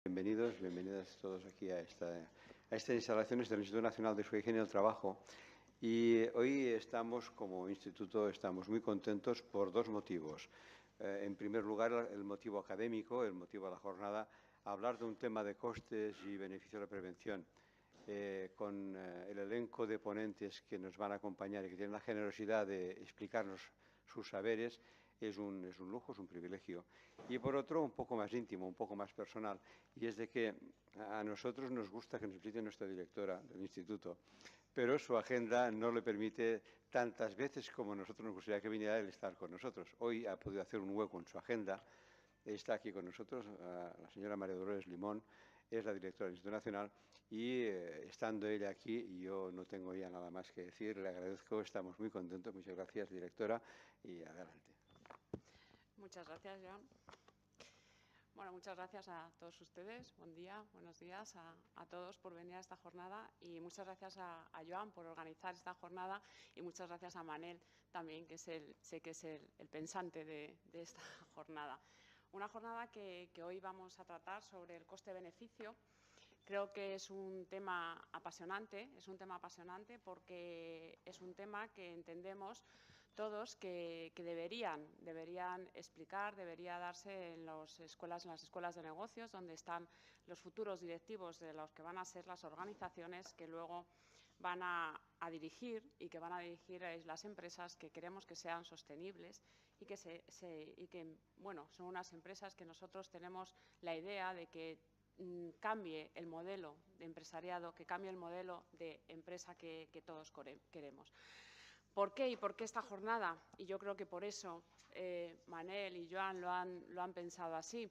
Bienvenidos, bienvenidas todos aquí a estas instalaciones del Instituto Nacional de Su Higiene del Trabajo. Y hoy estamos, como instituto, estamos muy contentos por dos motivos. En primer lugar, el motivo académico, el motivo de la jornada, hablar de un tema de costes y beneficios de la prevención. Con el elenco de ponentes que nos van a acompañar y que tienen la generosidad de explicarnos sus saberes, es un lujo, es un privilegio. Y por otro, un poco más íntimo, un poco más personal, y es de que a nosotros nos gusta que nos visite nuestra directora del instituto, pero su agenda no le permite tantas veces como nosotros nos gustaría que viniera él estar con nosotros. Hoy ha podido hacer un hueco en su agenda. Está aquí con nosotros la señora María Dolores Limón, es la directora del Instituto Nacional, y estando ella aquí, yo no tengo ya nada más que decir. Le agradezco, estamos muy contentos. Muchas gracias, directora, y adelante. Muchas gracias, Joan. Bueno, muchas gracias a todos ustedes. Buen día, buenos días a todos por venir a esta jornada y muchas gracias a Joan por organizar esta jornada y muchas gracias a Manel también, que sé que es el pensante de esta jornada. Una jornada que hoy vamos a tratar sobre el coste-beneficio. Creo que es un tema apasionante porque es un tema que entendemos todos que deberían explicar, debería darse en las escuelas de negocios, donde están los futuros directivos de los que van a ser las organizaciones que luego van a dirigir y que van a dirigir las empresas que queremos que sean sostenibles y que bueno, son unas empresas que nosotros tenemos la idea de que cambie el modelo de empresariado, que cambie el modelo de empresa que todos queremos. ¿Por qué y por qué esta jornada? Y yo creo que por eso Manel y Joan lo han pensado así.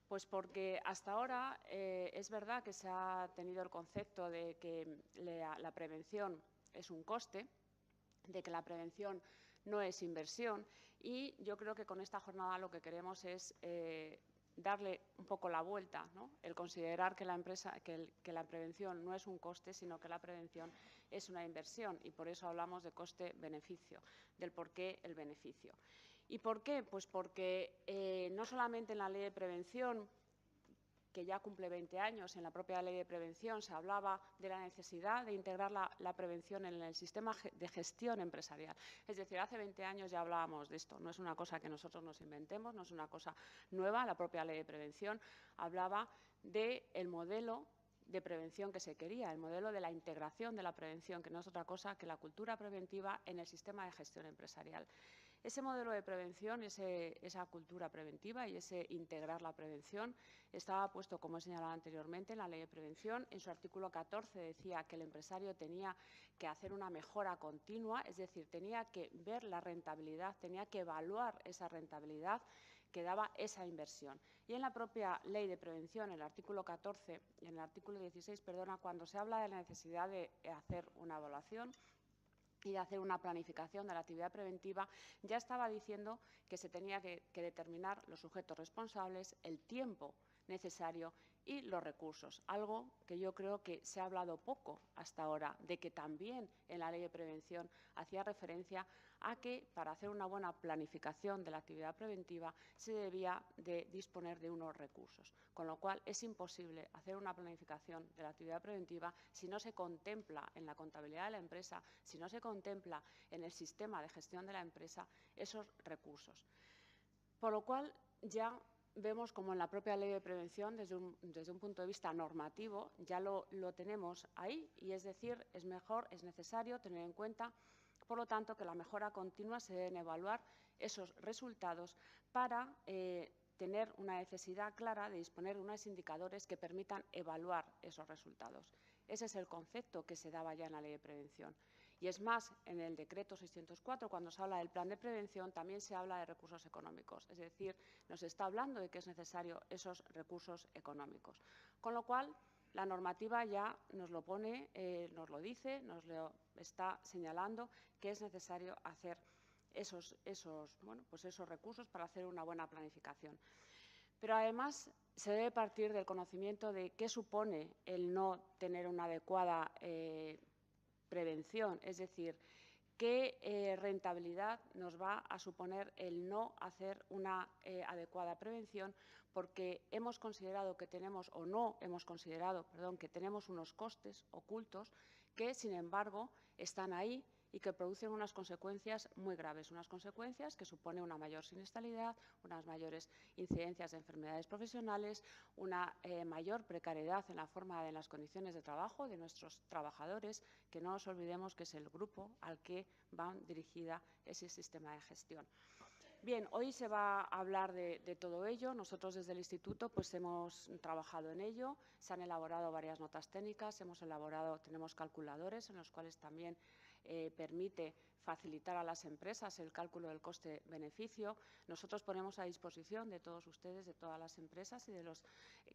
Pues porque hasta ahora es verdad que se ha tenido el concepto de que la prevención es un coste, de que la prevención no es inversión, y yo creo que con esta jornada lo que queremos es darle un poco la vuelta, ¿no? El considerar que la prevención no es un coste, sino que la prevención es una inversión, y por eso hablamos de coste-beneficio, del por qué el beneficio. ¿Y por qué? Pues porque no solamente en la ley de prevención, que ya cumple 20 años, en la propia ley de prevención se hablaba de la necesidad de integrar la prevención en el sistema de gestión empresarial. Es decir, hace 20 años ya hablábamos de esto, no es una cosa que nosotros nos inventemos, no es una cosa nueva. La propia ley de prevención hablaba del modelo de prevención que se quería, el modelo de la integración de la prevención, que no es otra cosa que la cultura preventiva en el sistema de gestión empresarial. Ese modelo de prevención, esa cultura preventiva y ese integrar la prevención estaba puesto, como he señalado anteriormente, en la Ley de Prevención. En su artículo 14 decía que el empresario tenía que hacer una mejora continua, es decir, tenía que ver la rentabilidad, tenía que evaluar esa rentabilidad que daba esa inversión. Y en la propia Ley de Prevención, en el artículo 14 y en el artículo 16, cuando se habla de la necesidad de hacer una evaluación y de hacer una planificación de la actividad preventiva, ya estaba diciendo que se tenía que determinar los sujetos responsables, el tiempo necesario y los recursos. Algo que yo creo que se ha hablado poco hasta ahora, de que también en la Ley de Prevención hacía referencia a que para hacer una buena planificación de la actividad preventiva se debía de disponer de unos recursos, con lo cual es imposible hacer una planificación de la actividad preventiva si no se contempla en la contabilidad de la empresa, si no se contempla en el sistema de gestión de la empresa esos recursos. Por lo cual ya vemos como en la propia Ley de Prevención, desde un punto de vista normativo, ya lo tenemos ahí, y es decir, es necesario tener en cuenta, por lo tanto, que la mejora continua se deben evaluar esos resultados para tener una necesidad clara de disponer de unos indicadores que permitan evaluar esos resultados. Ese es el concepto que se daba ya en la Ley de Prevención. Y es más, en el Decreto 604, cuando se habla del plan de prevención, también se habla de recursos económicos. Es decir, nos está hablando de que es necesario esos recursos económicos. Con lo cual, la normativa ya nos lo pone, nos lo dice, nos lo está señalando que es necesario hacer esos recursos para hacer una buena planificación. Pero además se debe partir del conocimiento de qué supone el no tener una adecuada prevención, es decir, qué rentabilidad nos va a suponer el no hacer una adecuada prevención, porque hemos considerado que tenemos, o no hemos considerado, perdón, que tenemos unos costes ocultos que, sin embargo, están ahí y que producen unas consecuencias muy graves, unas consecuencias que suponen una mayor siniestralidad, unas mayores incidencias de enfermedades profesionales, una mayor precariedad en la forma de las condiciones de trabajo de nuestros trabajadores, que no nos olvidemos que es el grupo al que va dirigida ese sistema de gestión. Bien, hoy se va a hablar de todo ello. Nosotros desde el Instituto pues hemos trabajado en ello, se han elaborado varias notas técnicas, tenemos calculadores en los cuales también permite facilitar a las empresas el cálculo del coste-beneficio. Nosotros ponemos a disposición de todos ustedes, de todas las empresas y de los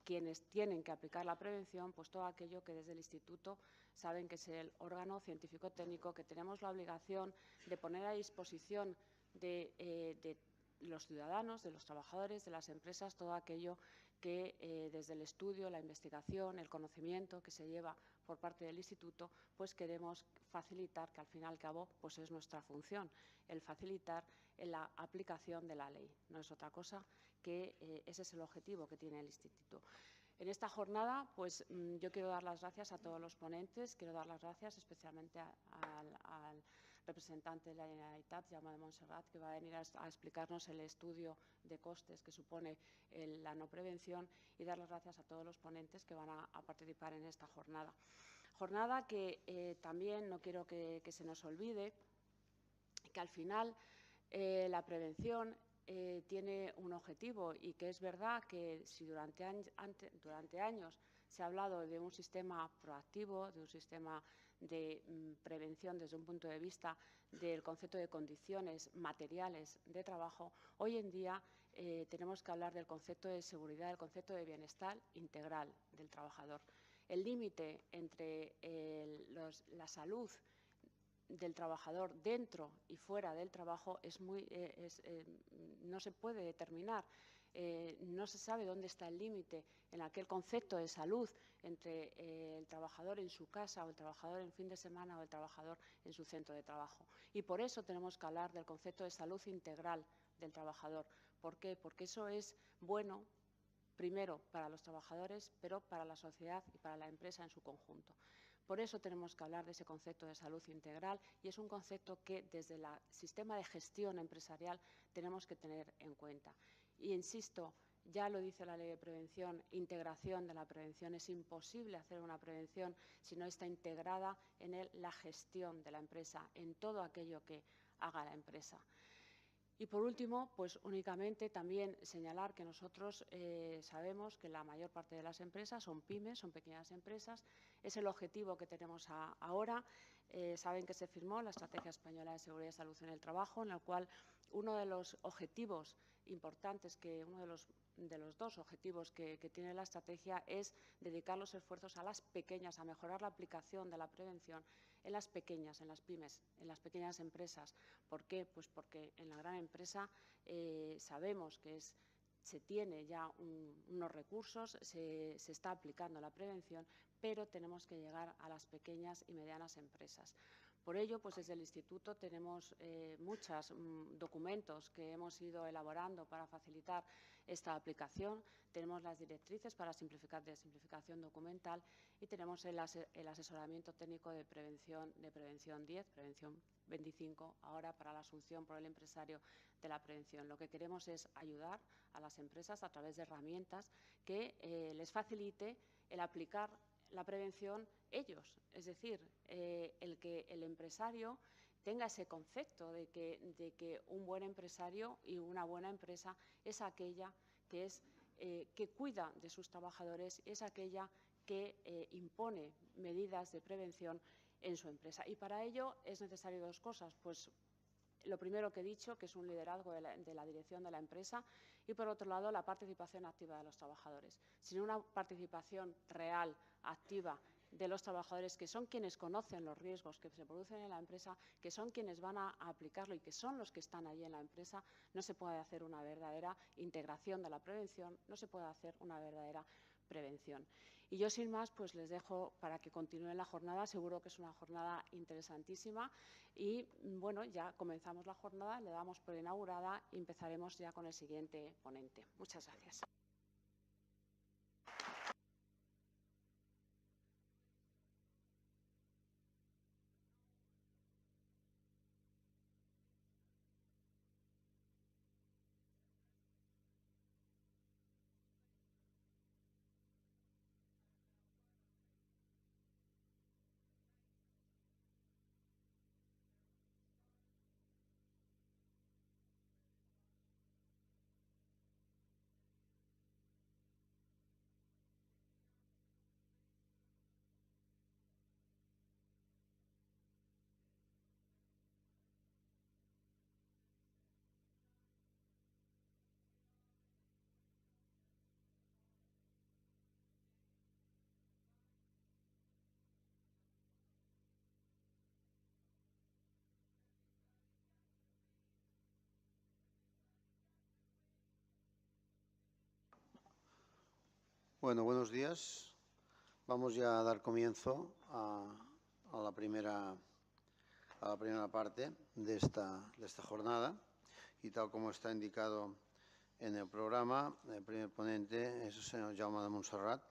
quienes tienen que aplicar la prevención, pues todo aquello que desde el Instituto saben que es el órgano científico-técnico, que tenemos la obligación de poner a disposición de los ciudadanos, de los trabajadores, de las empresas, todo aquello que desde el estudio, la investigación, el conocimiento que se lleva por parte del Instituto, pues queremos facilitar, que al fin y al cabo pues es nuestra función, el facilitar la aplicación de la ley. No es otra cosa que ese es el objetivo que tiene el Instituto. En esta jornada, pues yo quiero dar las gracias a todos los ponentes, quiero dar las gracias especialmente al representante de la Generalitat, Jaume de Montserrat, que va a venir a explicarnos el estudio de costes que supone la no prevención, y dar las gracias a todos los ponentes que van a participar en esta jornada. Jornada que también no quiero que se nos olvide que al final la prevención tiene un objetivo, y que es verdad que si durante años se ha hablado de un sistema proactivo, de un sistema de prevención desde un punto de vista del concepto de condiciones materiales de trabajo, hoy en día tenemos que hablar del concepto de seguridad, del concepto de bienestar integral del trabajador. El límite entre la salud del trabajador dentro y fuera del trabajo no se puede determinar. No se sabe dónde está el límite en aquel concepto de salud entre el trabajador en su casa, o el trabajador en fin de semana, o el trabajador en su centro de trabajo. Y por eso tenemos que hablar del concepto de salud integral del trabajador. ¿Por qué? Porque eso es bueno, primero para los trabajadores, pero para la sociedad y para la empresa en su conjunto. Por eso tenemos que hablar de ese concepto de salud integral, y es un concepto que desde el sistema de gestión empresarial tenemos que tener en cuenta. Y insisto, ya lo dice la Ley de Prevención, integración de la prevención. Es imposible hacer una prevención si no está integrada en la gestión de la empresa, en todo aquello que haga la empresa. Y por último, pues únicamente también señalar que nosotros sabemos que la mayor parte de las empresas son pymes, son pequeñas empresas. Es el objetivo que tenemos ahora. Saben que se firmó la Estrategia Española de Seguridad y Salud en el Trabajo, en la cual uno de los objetivos importantes, uno de los dos objetivos que tiene la estrategia, es dedicar los esfuerzos a las pequeñas, a mejorar la aplicación de la prevención en las pequeñas, en las pymes, en las pequeñas empresas. ¿Por qué? Pues porque en la gran empresa sabemos que se tiene ya unos recursos, se está aplicando la prevención, pero tenemos que llegar a las pequeñas y medianas empresas. Por ello, pues desde el Instituto tenemos muchos documentos que hemos ido elaborando para facilitar esta aplicación. Tenemos las directrices para simplificación documental, y tenemos el asesoramiento técnico de prevención 10, prevención 25, ahora para la asunción por el empresario de la prevención. Lo que queremos es ayudar a las empresas a través de herramientas que les facilite el aplicar la prevención ellos, es decir, el que el empresario tenga ese concepto de que un buen empresario y una buena empresa es aquella que cuida de sus trabajadores, es aquella que impone medidas de prevención en su empresa. Y para ello es necesario dos cosas. Pues lo primero que he dicho, que es un liderazgo de la dirección de la empresa, y por otro lado la participación activa de los trabajadores. Sin una participación real, activa, de los trabajadores, que son quienes conocen los riesgos que se producen en la empresa, que son quienes van a aplicarlo y que son los que están allí en la empresa, no se puede hacer una verdadera integración de la prevención, no se puede hacer una verdadera prevención. Y yo, sin más, pues les dejo para que continúen la jornada. Seguro que es una jornada interesantísima. Y, bueno, ya comenzamos la jornada, le damos por inaugurada y empezaremos ya con el siguiente ponente. Muchas gracias. Bueno, buenos días. Vamos ya a dar comienzo a la primera parte de esta jornada, y tal como está indicado en el programa, el primer ponente es el señor Jaume de Montserrat.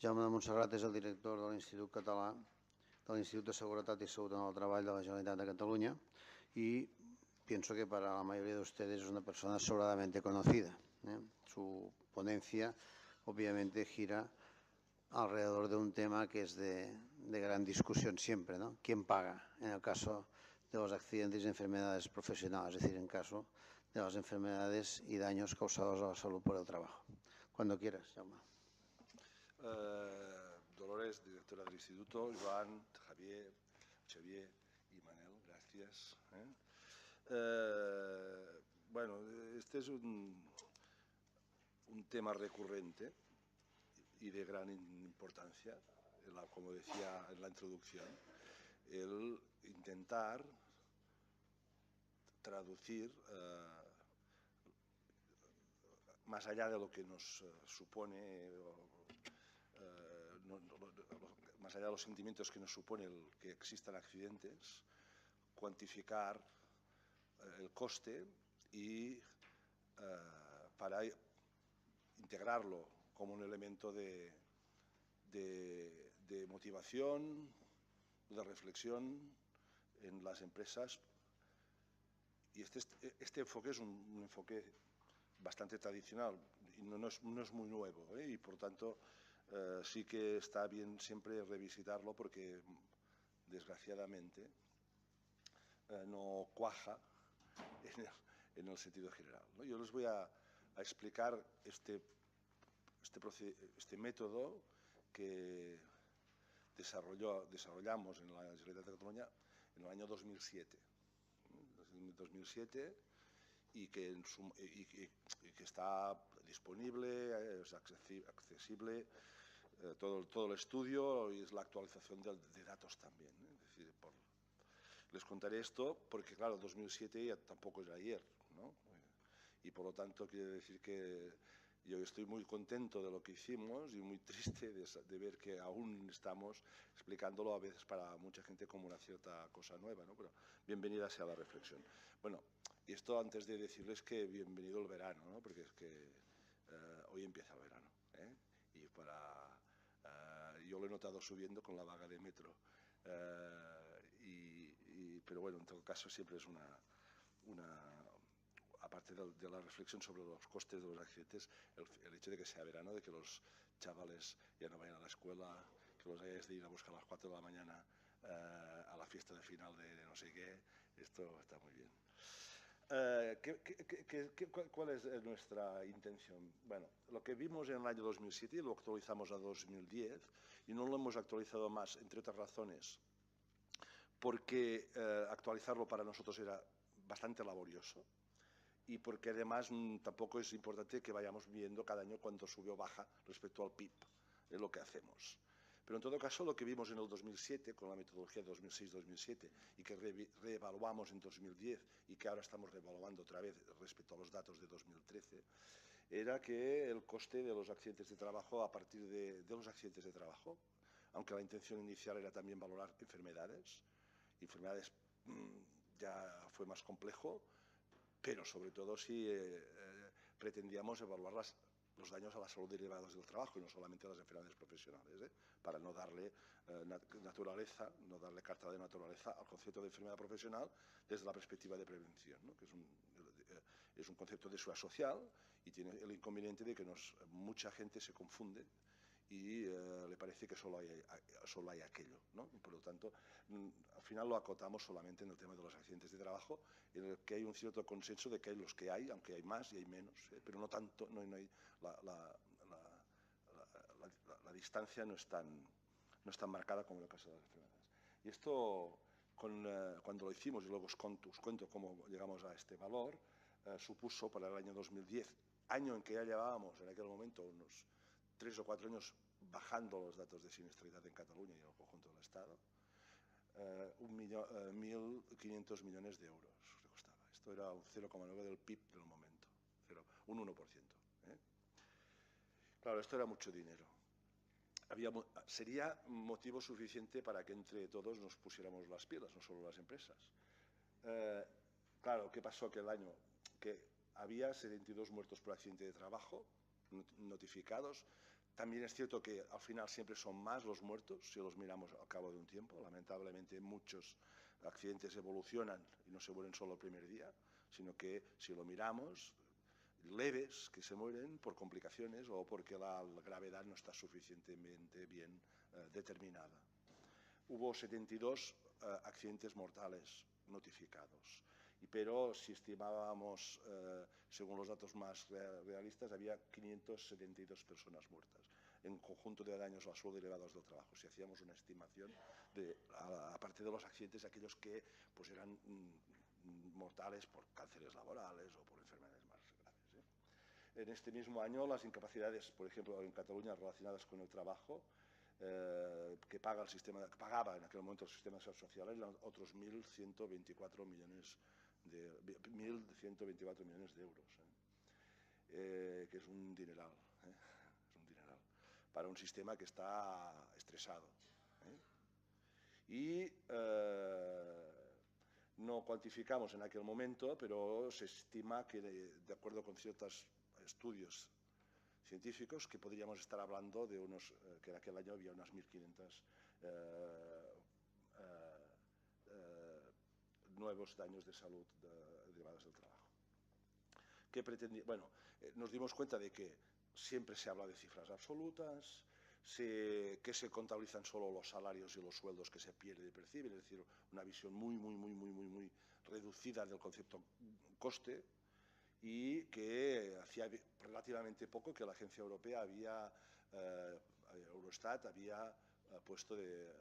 Jaume de Montserrat és el director de l'Institut Català, de l'Institut de Seguretat y Salud en el Treball de la Generalitat de Cataluña, y pienso que para la mayoría de ustedes es una persona sobradamente conocida. Su ponencia obviamente gira alrededor de un tema que es de gran discusión siempre, ¿no? ¿Quién paga en el caso de los accidentes y enfermedades profesionales, es decir, en caso de las enfermedades y daños causados a la salud por el trabajo? Cuando quieras, Jaume. Dolores, directora del Instituto, Joan, Xavier y Manel, gracias. Bueno, este es un tema recurrente y de gran importancia, como decía en la introducción, el intentar traducir más allá de lo que nos supone, más allá de los sentimientos que nos supone el que existan accidentes, cuantificar el coste y para integrarlo como un elemento de motivación, de reflexión en las empresas. Y este enfoque es un enfoque bastante tradicional y no es muy nuevo, y por tanto sí que está bien siempre revisitarlo, porque desgraciadamente no cuaja en el sentido general, ¿no? Yo les voy a explicar este método que desarrollamos en la Generalitat de Cataluña en el año 2007. Y que está disponible, es accesible, todo el estudio, y es la actualización de datos también, ¿eh? Es decir, les contaré esto porque, claro, 2007 ya tampoco es ayer, ¿no? Y por lo tanto quiere decir que yo estoy muy contento de lo que hicimos y muy triste de ver que aún estamos explicándolo a veces para mucha gente como una cierta cosa nueva, ¿no? Pero bienvenida sea la reflexión. Bueno, y esto antes de decirles que bienvenido el verano, ¿no? Porque es que hoy empieza el verano, ¿eh? Y yo lo he notado subiendo con la vaga de metro. Pero bueno, en todo caso siempre es aparte de la reflexión sobre los costes de los accidentes, el hecho de que sea verano, de que los chavales ya no vayan a la escuela, que los hayáis de ir a buscar a las 4 de la mañana a la fiesta de final de no sé qué, esto está muy bien. ¿Cuál es nuestra intención? Bueno, lo que vimos en el año 2007 lo actualizamos a 2010 y no lo hemos actualizado más, entre otras razones, porque actualizarlo para nosotros era bastante laborioso, y porque además tampoco es importante que vayamos viendo cada año cuánto sube o baja respecto al PIB, es lo que hacemos. Pero en todo caso, lo que vimos en el 2007, con la metodología de 2006-2007, y que reevaluamos en 2010, y que ahora estamos reevaluando otra vez respecto a los datos de 2013, era que el coste de los accidentes de trabajo, a partir de los accidentes de trabajo, aunque la intención inicial era también valorar enfermedades ya fue más complejo, pero sobre todo si pretendíamos evaluar los daños a la salud derivados del trabajo y no solamente a las enfermedades profesionales, para no darle naturaleza, no darle carta de naturaleza al concepto de enfermedad profesional desde la perspectiva de prevención, ¿no? Que es un concepto de seguridad social y tiene el inconveniente de que mucha gente se confunde y le parece que solo hay aquello, ¿no? Por lo tanto, al final lo acotamos solamente en el tema de los accidentes de trabajo, en el que hay un cierto consenso de que hay los que hay, aunque hay más y hay menos, pero no tanto, no hay, la distancia no es tan marcada como en el caso de las enfermedades. Y esto, cuando lo hicimos, y luego os cuento cómo llegamos a este valor, supuso para el año 2010, año en que ya llevábamos en aquel momento unos 3 o 4 años bajando los datos de siniestralidad en Cataluña y en el conjunto del Estado, 1.500 millones de euros costaba. Esto era un 0,9 del PIB del momento, un 1%. Claro, esto era mucho dinero. Sería motivo suficiente para que entre todos nos pusiéramos las pilas, no solo las empresas. Claro, ¿qué pasó aquel año? Que había 72 muertos por accidente de trabajo notificados. También es cierto que al final siempre son más los muertos si los miramos al cabo de un tiempo. Lamentablemente muchos accidentes evolucionan y no se mueren solo el primer día, sino que si lo miramos, leves que se mueren por complicaciones o porque la gravedad no está suficientemente bien determinada. Hubo 72 accidentes mortales notificados, pero si estimábamos, según los datos más realistas, había 572 personas muertas en conjunto de daños a la salud derivados del trabajo. Si hacíamos una estimación, aparte de los accidentes, aquellos que pues, eran mortales por cánceres laborales o por enfermedades más graves. En este mismo año, las incapacidades, por ejemplo, en Cataluña relacionadas con el trabajo, que pagaba en aquel momento el sistema de seguridad social, eran otros 1.124 millones de euros, que es un dineral, para un sistema que está estresado. Y no cuantificamos en aquel momento, pero se estima que, de acuerdo con ciertos estudios científicos, que podríamos estar hablando de que en aquel año había unas 1.500 nuevos daños de salud derivados del trabajo. ¿Qué pretendía? Bueno, nos dimos cuenta de que siempre se habla de cifras absolutas, que se contabilizan solo los salarios y los sueldos que se pierden y perciben, es decir, una visión muy reducida del concepto coste, y que hacía relativamente poco que la agencia europea Eurostat había puesto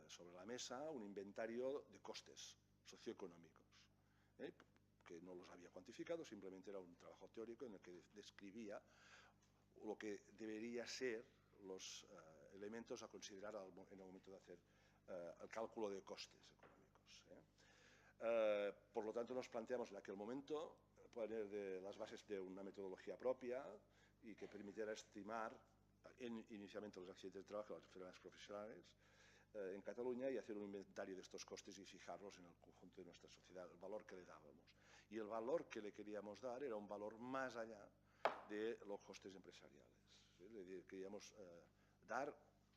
sobre la mesa un inventario de costes socioeconómicos, que no los había cuantificado, simplemente era un trabajo teórico en el que describía lo que debería ser los elementos a considerar en el momento de hacer el cálculo de costes económicos. Por lo tanto, nos planteamos en aquel momento poner las bases de una metodología propia y que permitiera estimar inicialmente los accidentes de trabajo y las enfermedades profesionales en Cataluña y hacer un inventario de estos costes y fijarlos en el conjunto de nuestra sociedad, el valor que le dábamos. Y el valor que le queríamos dar era un valor más allá de los costes empresariales. Es decir, queríamos dar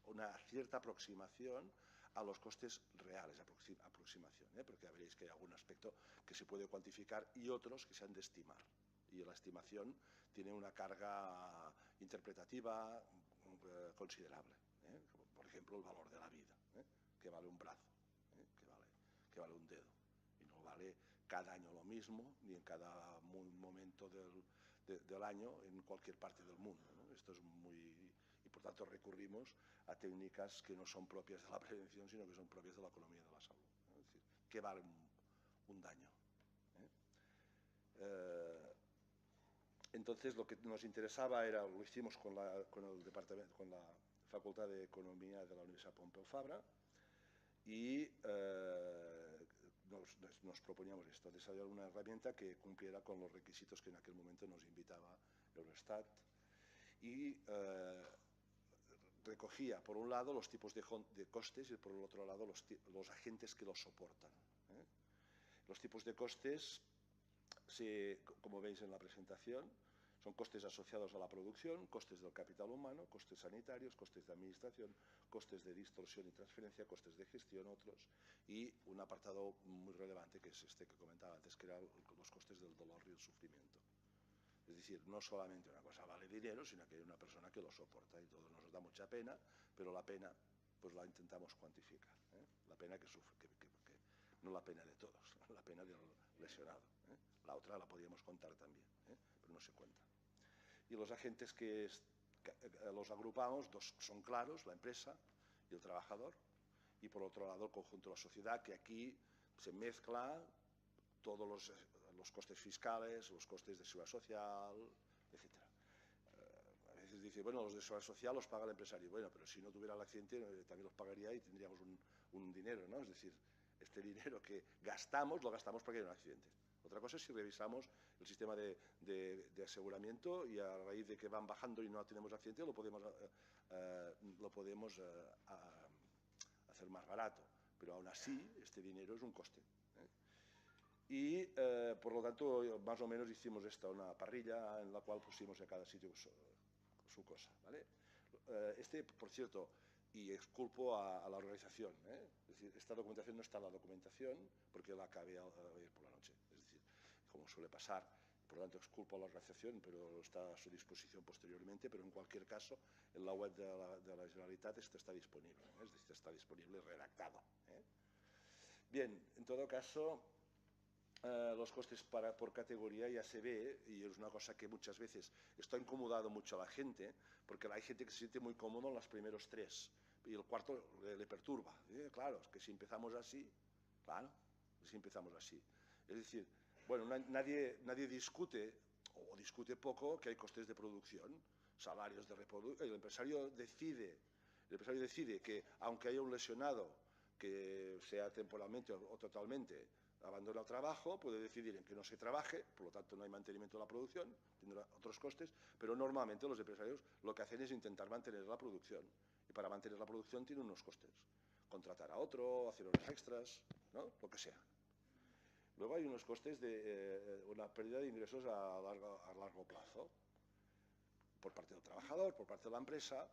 una cierta aproximación a los costes reales, aproximación, porque ya veréis que hay algún aspecto que se puede cuantificar y otros que se han de estimar. Y la estimación tiene una carga interpretativa considerable. Por ejemplo, el valor de la vida, que vale un brazo, que vale un dedo. Y no vale cada año lo mismo, ni en cada momento del año en cualquier parte del mundo, ¿no? Esto es y por tanto recurrimos a técnicas que no son propias de la prevención, sino que son propias de la economía de la salud. Es decir, ¿qué vale un daño? Entonces, lo que nos interesaba era, lo hicimos con la Facultad de Economía de la Universidad Pompeu Fabra, y nos proponíamos esto, desarrollar una herramienta que cumpliera con los requisitos que en aquel momento nos invitaba Eurostat y recogía, por un lado, los tipos de costes y, por el otro lado, los agentes que los soportan. Los tipos de costes, como veis en la presentación, son costes asociados a la producción, costes del capital humano, costes sanitarios, costes de administración, costes de distorsión y transferencia, costes de gestión, otros, y un apartado muy relevante que es este que comentaba antes, que eran los costes del dolor y el sufrimiento. Es decir, no solamente una cosa vale dinero, sino que hay una persona que lo soporta y todo nos da mucha pena, pero la pena pues la intentamos cuantificar. La pena que sufre, no la pena de todos, la pena del lesionado. La otra la podríamos contar también, pero no se cuenta. Y los agentes que los agrupamos, dos son claros, la empresa y el trabajador, y por otro lado el conjunto de la sociedad, que aquí se mezcla todos los costes fiscales, los costes de seguridad social, etc. A veces dice, bueno, los de seguridad social los paga el empresario. Bueno, pero si no tuviera el accidente también los pagaría y tendríamos un dinero, ¿no? Es decir, este dinero que gastamos, lo gastamos para que haya un accidente. Otra cosa es si revisamos el sistema de aseguramiento y a raíz de que van bajando y no tenemos accidente, lo podemos hacer más barato. Pero aún así, este dinero es un coste. Y, por lo tanto, más o menos hicimos una parrilla en la cual pusimos a cada sitio su cosa, ¿vale? Por cierto, y exculpo a la organización, es decir, esta documentación no está en la documentación porque la acabé ayer por la noche, es decir, como suele pasar, por lo tanto exculpo a la organización, pero está a su disposición posteriormente, pero en cualquier caso, en la web de la Generalitat esto está disponible, es decir, está disponible redactado. Bien, en todo caso, los costes por categoría ya se ve, y es una cosa que muchas veces está incomodado mucho a la gente, porque hay gente que se siente muy cómodo en los primeros tres, y el cuarto le perturba. Claro, es que si empezamos así, claro, si empezamos así. Es decir, bueno, nadie discute, o discute poco, que hay costes de producción, salarios de reproducción. El empresario decide que, aunque haya un lesionado, que sea temporalmente o totalmente, abandona el trabajo, puede decidir en que no se trabaje, por lo tanto no hay mantenimiento de la producción, tendrá otros costes, pero normalmente los empresarios lo que hacen es intentar mantener la producción, y para mantener la producción tiene unos costes, contratar a otro, hacer horas extras, ¿no? Lo que sea. Luego hay unos costes de una pérdida de ingresos a largo plazo, por parte del trabajador, por parte de la empresa.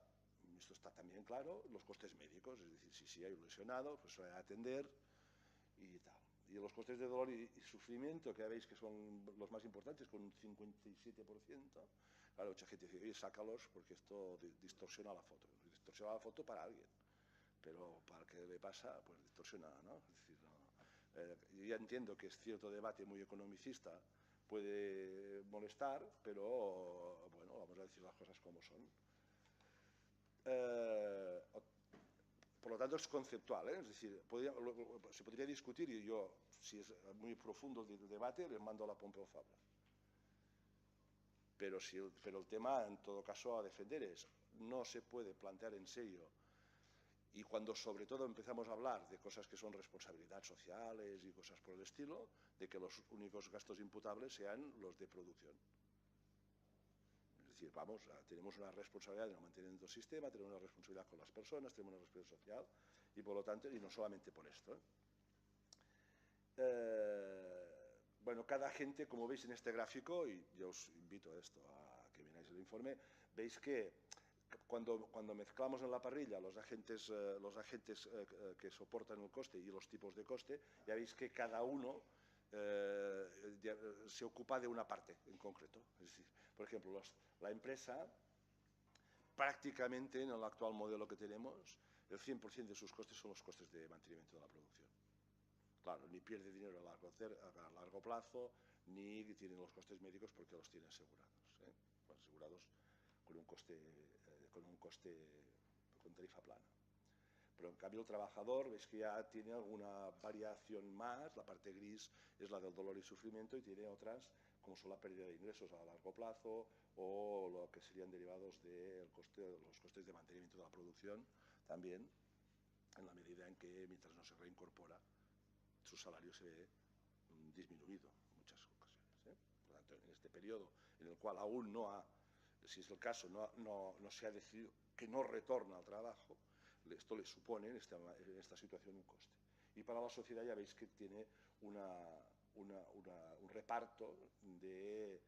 Esto está también claro, los costes médicos, es decir, si hay un lesionado, pues se va a atender y tal. Y los costes de dolor y sufrimiento, que ya veis que son los más importantes, con un 57%, claro, mucha gente dice, oye, sácalos porque esto distorsiona la foto. Distorsiona la foto para alguien, pero para el que le pasa, pues distorsiona, ¿no? Es decir, yo ya entiendo que es cierto debate muy economicista, puede molestar, pero bueno, vamos a decir las cosas como son. Por lo tanto, es conceptual, es decir, se podría discutir, y yo, si es muy profundo el debate, les mando a la Pompeu Fabra. Pero el tema, en todo caso, a defender es, no se puede plantear en serio, y cuando sobre todo empezamos a hablar de cosas que son responsabilidades sociales y cosas por el estilo, de que los únicos gastos imputables sean los de producción. Es decir, tenemos una responsabilidad en el mantenimiento del sistema, tenemos una responsabilidad con las personas, tenemos una responsabilidad social, y por lo tanto, y no solamente por esto. Bueno, cada agente, como veis en este gráfico, y yo os invito a que miráis el informe, veis que cuando mezclamos en la parrilla los agentes que soportan el coste y los tipos de coste, ya veis que cada uno se ocupa de una parte en concreto. Es decir, por ejemplo, la empresa, prácticamente en el actual modelo que tenemos, el 100% de sus costes son los costes de mantenimiento de la producción. Claro, ni pierde dinero a largo plazo, ni tiene los costes médicos porque los tiene asegurados. Asegurados con un coste con tarifa plana. Pero en cambio el trabajador, veis que ya tiene alguna variación más, la parte gris es la del dolor y sufrimiento, y tiene otras como son la pérdida de ingresos a largo plazo o lo que serían derivados de los costes de mantenimiento de la producción, también en la medida en que mientras no se reincorpora su salario se ve disminuido en muchas ocasiones. Por lo tanto, en este periodo en el cual aún no ha si es el caso, no se ha decidido que no retorna al trabajo, esto le supone en esta situación un coste. Y para la sociedad ya veis que tiene un reparto de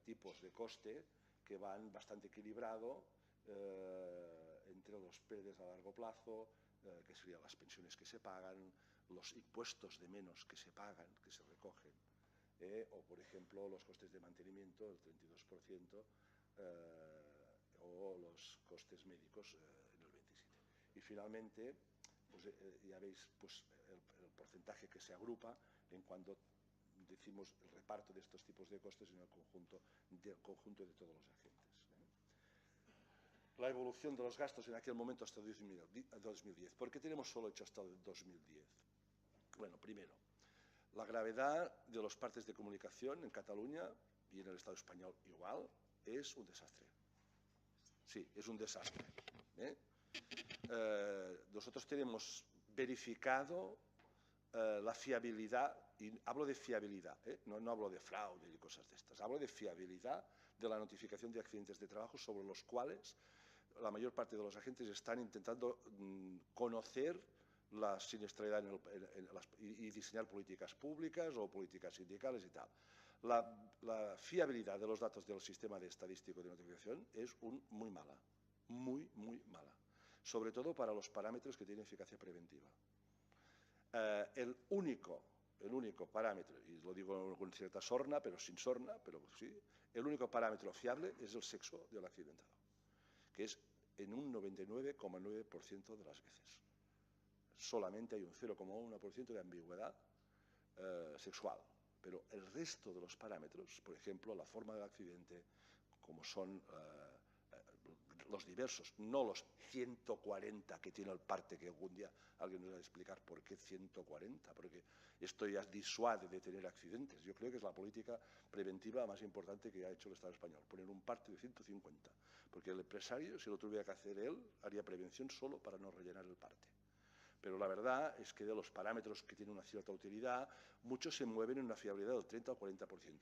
tipos de coste que van bastante equilibrado entre los PERDES a largo plazo, que serían las pensiones que se pagan, los impuestos de menos que se pagan, que se recogen, o por ejemplo los costes de mantenimiento, el 32%, o los costes médicos en el 27%. Y finalmente, pues, ya veis pues, el porcentaje que se agrupa en cuanto decimos el reparto de estos tipos de costes en el conjunto de todos los agentes. La evolución de los gastos en aquel momento hasta 2010. ¿Por qué tenemos solo hecho hasta el 2010? Bueno, primero, la gravedad de los partes de comunicación en Cataluña y en el Estado español igual es un desastre. Sí, es un desastre. Nosotros tenemos verificado la fiabilidad, y hablo de fiabilidad, no hablo de fraude y cosas de estas, hablo de fiabilidad de la notificación de accidentes de trabajo sobre los cuales la mayor parte de los agentes están intentando conocer la siniestralidad y diseñar políticas públicas o políticas sindicales y tal. La fiabilidad de los datos del sistema de estadístico de notificación es muy mala, muy mala, sobre todo para los parámetros que tienen eficacia preventiva. El único parámetro, y lo digo con cierta sorna, pero sin sorna, pero sí, el único parámetro fiable es el sexo del accidentado, que es en un 99,9% de las veces. Solamente hay un 0,1% de ambigüedad sexual, pero el resto de los parámetros, por ejemplo, la forma del accidente, como son los diversos, no los 140 que tiene el parte, que algún día alguien nos va a explicar por qué 140, porque esto ya disuade de tener accidentes. Yo creo que es la política preventiva más importante que ha hecho el Estado español, poner un parte de 150, porque el empresario, si lo tuviera que hacer él, haría prevención solo para no rellenar el parte. Pero la verdad es que de los parámetros que tienen una cierta utilidad, muchos se mueven en una fiabilidad del 30 o 40%.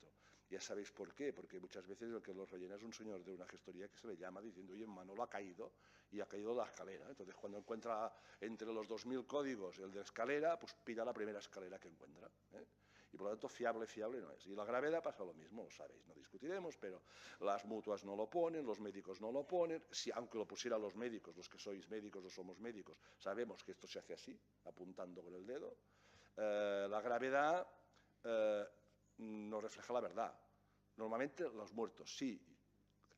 Ya sabéis por qué, porque muchas veces el que los rellena es un señor de una gestoría que se le llama diciendo, oye, Manolo ha caído y ha caído la escalera. Entonces, cuando encuentra entre los 2000 códigos el de escalera, pues pida la primera escalera que encuentra. Y por lo tanto, fiable no es. Y la gravedad pasa lo mismo, lo sabéis, no discutiremos, pero las mutuas no lo ponen, los médicos no lo ponen, si, aunque lo pusieran los médicos, los que sois médicos o somos médicos, sabemos que esto se hace así, apuntando con el dedo. La gravedad no refleja la verdad. Normalmente los muertos sí,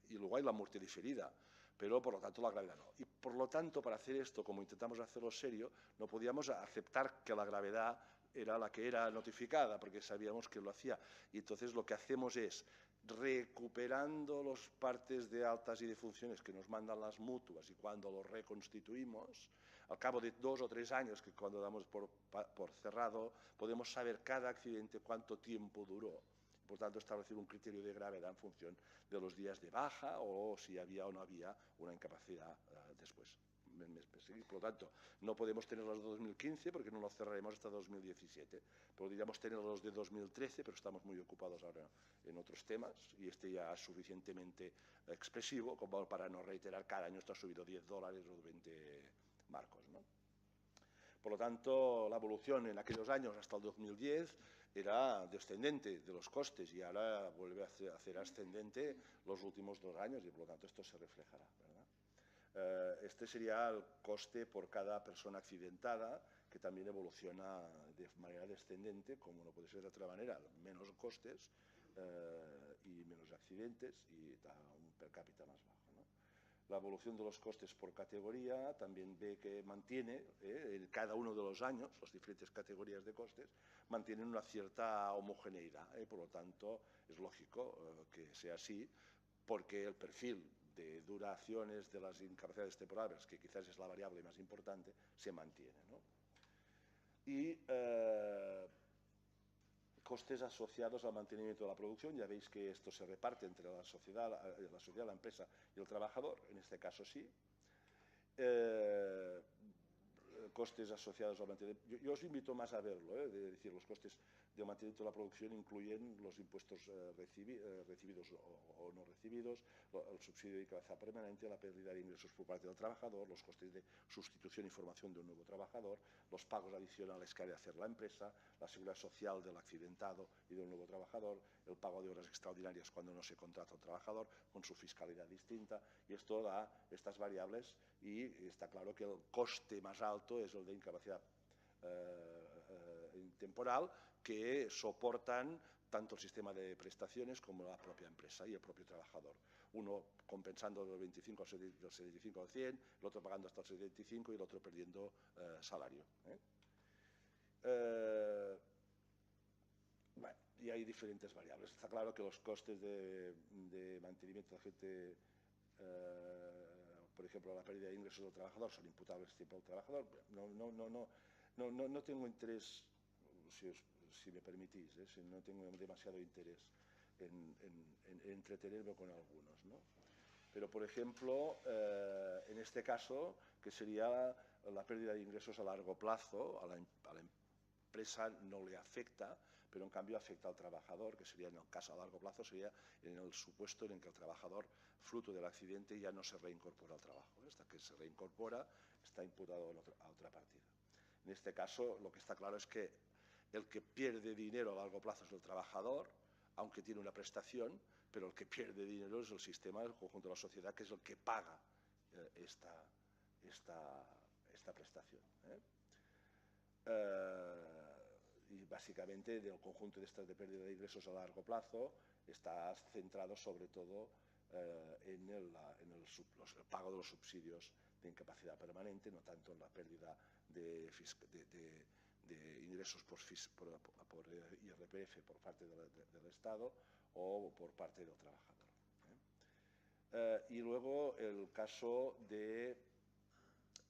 y luego hay la muerte diferida, pero por lo tanto la gravedad no. Y por lo tanto, para hacer esto, como intentamos hacerlo serio, no podíamos aceptar que la gravedad era la que era notificada, porque sabíamos que lo hacía. Y entonces lo que hacemos es, recuperando los partes de altas y de funciones que nos mandan las mutuas y cuando los reconstituimos, al cabo de 2 o 3 años, que cuando damos por cerrado, podemos saber cada accidente cuánto tiempo duró. Por tanto, establecer un criterio de gravedad en función de los días de baja o si había o no había una incapacidad después. Por lo tanto, no podemos tener los de 2015 porque no los cerraremos hasta 2017. Podríamos tener los de 2013, pero estamos muy ocupados ahora en otros temas y este ya es suficientemente expresivo como para no reiterar cada año está subido $10 o 20 marcos, ¿no? Por lo tanto, la evolución en aquellos años hasta el 2010 era descendente de los costes y ahora vuelve a hacer ascendente los últimos 2 años y por lo tanto esto se reflejará, ¿verdad? Este sería el coste por cada persona accidentada, que también evoluciona de manera descendente, como no puede ser de otra manera, menos costes y menos accidentes y un per cápita más bajo, ¿no? La evolución de los costes por categoría también ve que mantiene, en cada uno de los años, las diferentes categorías de costes, mantienen una cierta homogeneidad. Por lo tanto, es lógico que sea así, porque el perfil de duraciones de las incapacidades temporales, que quizás es la variable más importante, se mantiene, ¿no? Y costes asociados al mantenimiento de la producción, ya veis que esto se reparte entre la sociedad, la empresa y el trabajador, en este caso sí. Costes asociados al mantenimiento. Yo os invito más a verlo, de decir los costes de mantenimiento de la producción incluyen los impuestos recibidos o no recibidos, el subsidio de incapacidad permanente, la pérdida de ingresos por parte del trabajador, los costes de sustitución y formación de un nuevo trabajador, los pagos adicionales que ha de hacer la empresa, la seguridad social del accidentado y del nuevo trabajador, el pago de horas extraordinarias cuando no se contrata a un trabajador con su fiscalidad distinta, y esto da estas variables y está claro que el coste más alto es el de incapacidad temporal que soportan tanto el sistema de prestaciones como la propia empresa y el propio trabajador. Uno compensando del 25 al 75 al 100, el otro pagando hasta el 75 y el otro perdiendo salario. Bueno, y hay diferentes variables. Está claro que los costes de mantenimiento de la gente, por ejemplo, la pérdida de ingresos del trabajador son imputables siempre al trabajador. No tengo interés, si me permitís, no tengo demasiado interés en entretenerme con algunos, ¿no? Pero, por ejemplo, en este caso, que sería la pérdida de ingresos a largo plazo, a la empresa no le afecta, pero en cambio afecta al trabajador, que sería en el caso a largo plazo, sería en el supuesto en el que el trabajador, fruto del accidente, ya no se reincorpora al trabajo. Hasta que se reincorpora, está imputado a otra partida. En este caso, lo que está claro es que el que pierde dinero a largo plazo es el trabajador, aunque tiene una prestación, pero el que pierde dinero es el sistema, el conjunto de la sociedad, que es el que paga esta prestación. Y básicamente del conjunto de estas de pérdida de ingresos a largo plazo está centrado sobre todo en el pago de los subsidios de incapacidad permanente, no tanto en la pérdida de ingresos por IRPF por parte del Estado o por parte del trabajador. Y luego el caso de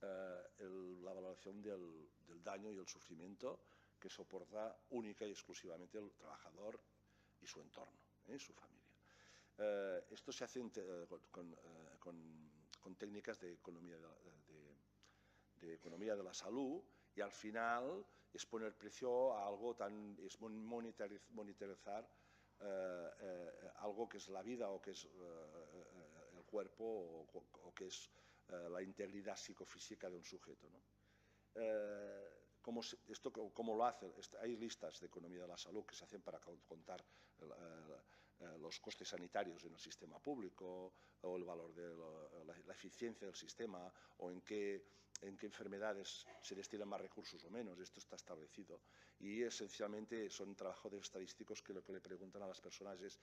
la valoración del daño y el sufrimiento que soporta única y exclusivamente el trabajador y su entorno, su familia. Esto se hace con técnicas de economía de la salud, y al final es poner precio a algo es monitorizar algo que es la vida o que es el cuerpo o que es la integridad psicofísica de un sujeto, ¿no? ¿Cómo lo hace? Hay listas de economía de la salud que se hacen para contar los costes sanitarios en el sistema público, o el valor de la eficiencia del sistema, o en qué enfermedades se destinan más recursos o menos. Esto está establecido. Y esencialmente son trabajos estadísticos que lo que le preguntan a las personas es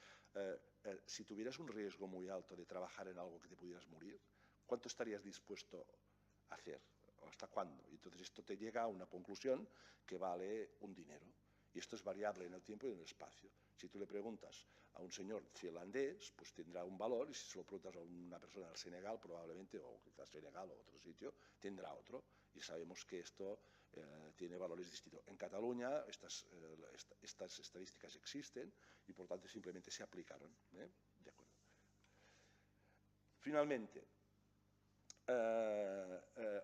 si tuvieras un riesgo muy alto de trabajar en algo que te pudieras morir, ¿cuánto estarías dispuesto a hacer? ¿Hasta cuándo? Y entonces esto te llega a una conclusión que vale un dinero. Y esto es variable en el tiempo y en el espacio. Si tú le preguntas a un señor finlandés, pues tendrá un valor, y si se lo preguntas a una persona del Senegal, probablemente, o quizás Senegal o otro sitio, tendrá otro. Y sabemos que esto tiene valores distintos. En Cataluña estas estadísticas existen y por tanto simplemente se aplicaron. De acuerdo. Finalmente,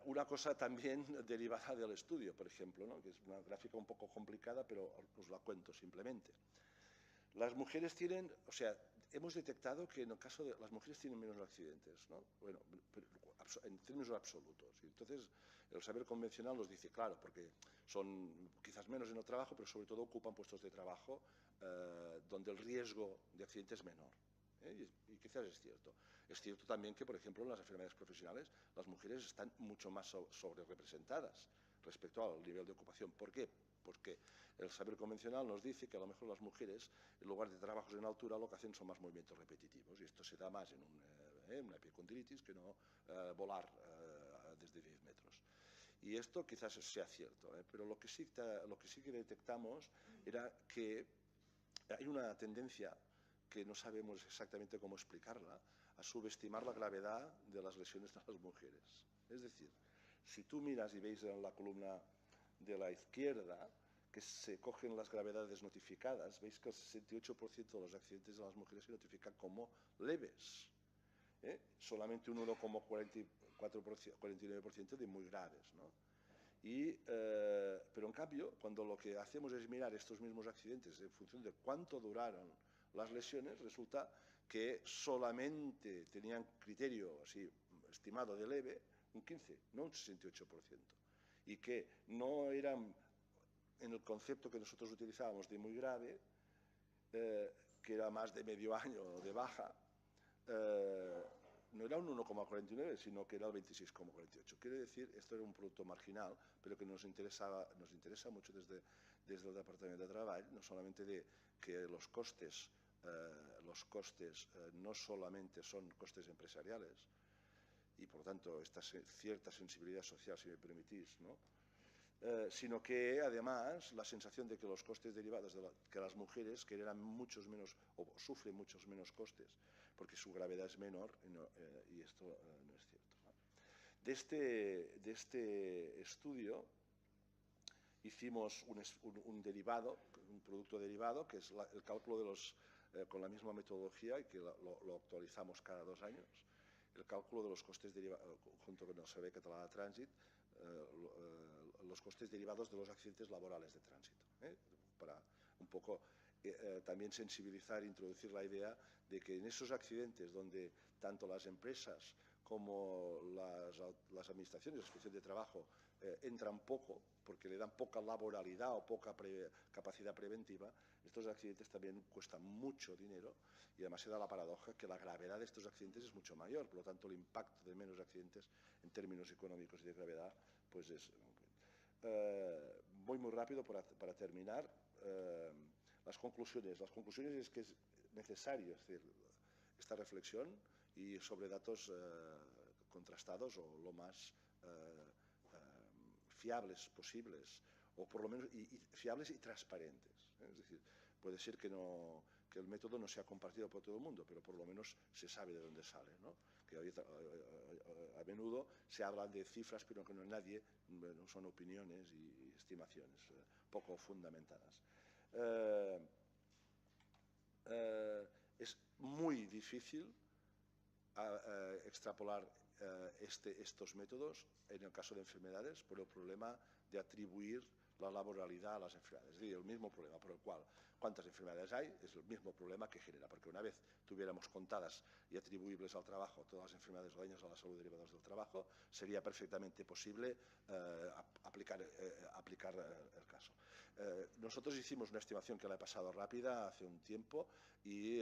una cosa también derivada del estudio, por ejemplo, ¿no? Que es una gráfica un poco complicada, pero os la cuento simplemente. Las mujeres tienen, o sea, hemos detectado que en el caso de las mujeres tienen menos accidentes, ¿no? Bueno, en términos absolutos. Y entonces, el saber convencional nos dice, claro, porque son quizás menos en el trabajo, pero sobre todo ocupan puestos de trabajo donde el riesgo de accidente es menor. Y quizás es cierto. Es cierto también que, por ejemplo, en las enfermedades profesionales las mujeres están mucho más sobre-representadas respecto al nivel de ocupación. ¿Por qué? Porque el saber convencional nos dice que a lo mejor las mujeres, en lugar de trabajos en altura, lo que hacen son más movimientos repetitivos, y esto se da más en una epicondilitis que no volar desde 10 metros. Y esto quizás sea cierto, pero lo que sí que detectamos era que hay una tendencia que no sabemos exactamente cómo explicarla, a subestimar la gravedad de las lesiones de las mujeres. Es decir, si tú miras y veis en la columna de la izquierda que se cogen las gravedades notificadas, veis que el 68% de los accidentes de las mujeres se notifican como leves. Solamente un 1,49% de muy graves, ¿no? Pero en cambio, cuando lo que hacemos es mirar estos mismos accidentes en función de cuánto duraron las lesiones, resulta que solamente tenían criterio así, estimado de leve un 15, no un 68%. Y que no eran, en el concepto que nosotros utilizábamos de muy grave, que era más de medio año de baja, no era un 1,49, sino que era el 26,48. Quiere decir, esto era un producto marginal, pero que nos interesa mucho desde el Departamento de Trabajo, no solamente de que los costes no solamente son costes empresariales, y por tanto esta cierta sensibilidad social, si me permitís, ¿no? Sino que además la sensación de que los costes derivados de que las mujeres que eran muchos menos o sufren muchos menos costes porque su gravedad es menor y esto no es cierto, ¿no? De este estudio hicimos un derivado, un producto derivado que es el cálculo de los con la misma metodología y que lo actualizamos cada 2 años, el cálculo de los costes derivados junto con el Servei Català de Trànsit, los costes derivados de los accidentes laborales de tránsito, para un poco también sensibilizar e introducir la idea de que en esos accidentes donde tanto las empresas como las administraciones, la Inspección de Trabajo, entran poco, porque le dan poca laboralidad o poca capacidad preventiva, estos accidentes también cuestan mucho dinero y además se da la paradoja que la gravedad de estos accidentes es mucho mayor, por lo tanto el impacto de menos accidentes en términos económicos y de gravedad pues es... voy muy rápido para terminar. Las conclusiones es que es necesario hacer esta reflexión y sobre datos contrastados o lo más fiables posibles, o por lo menos fiables y transparentes. Es decir, puede ser que el método no sea compartido por todo el mundo, pero por lo menos se sabe de dónde sale, ¿no? Que a menudo se hablan de cifras, pero que no son opiniones y estimaciones poco fundamentadas. Es muy difícil extrapolar estos métodos en el caso de enfermedades por el problema de atribuir la laboralidad a las enfermedades. Es decir, el mismo problema por el cual cuántas enfermedades hay es el mismo problema que genera, porque una vez tuviéramos contadas y atribuibles al trabajo todas las enfermedades o daños a la salud derivados del trabajo, sería perfectamente posible aplicar el caso. Nosotros hicimos una estimación que la he pasado rápida hace un tiempo y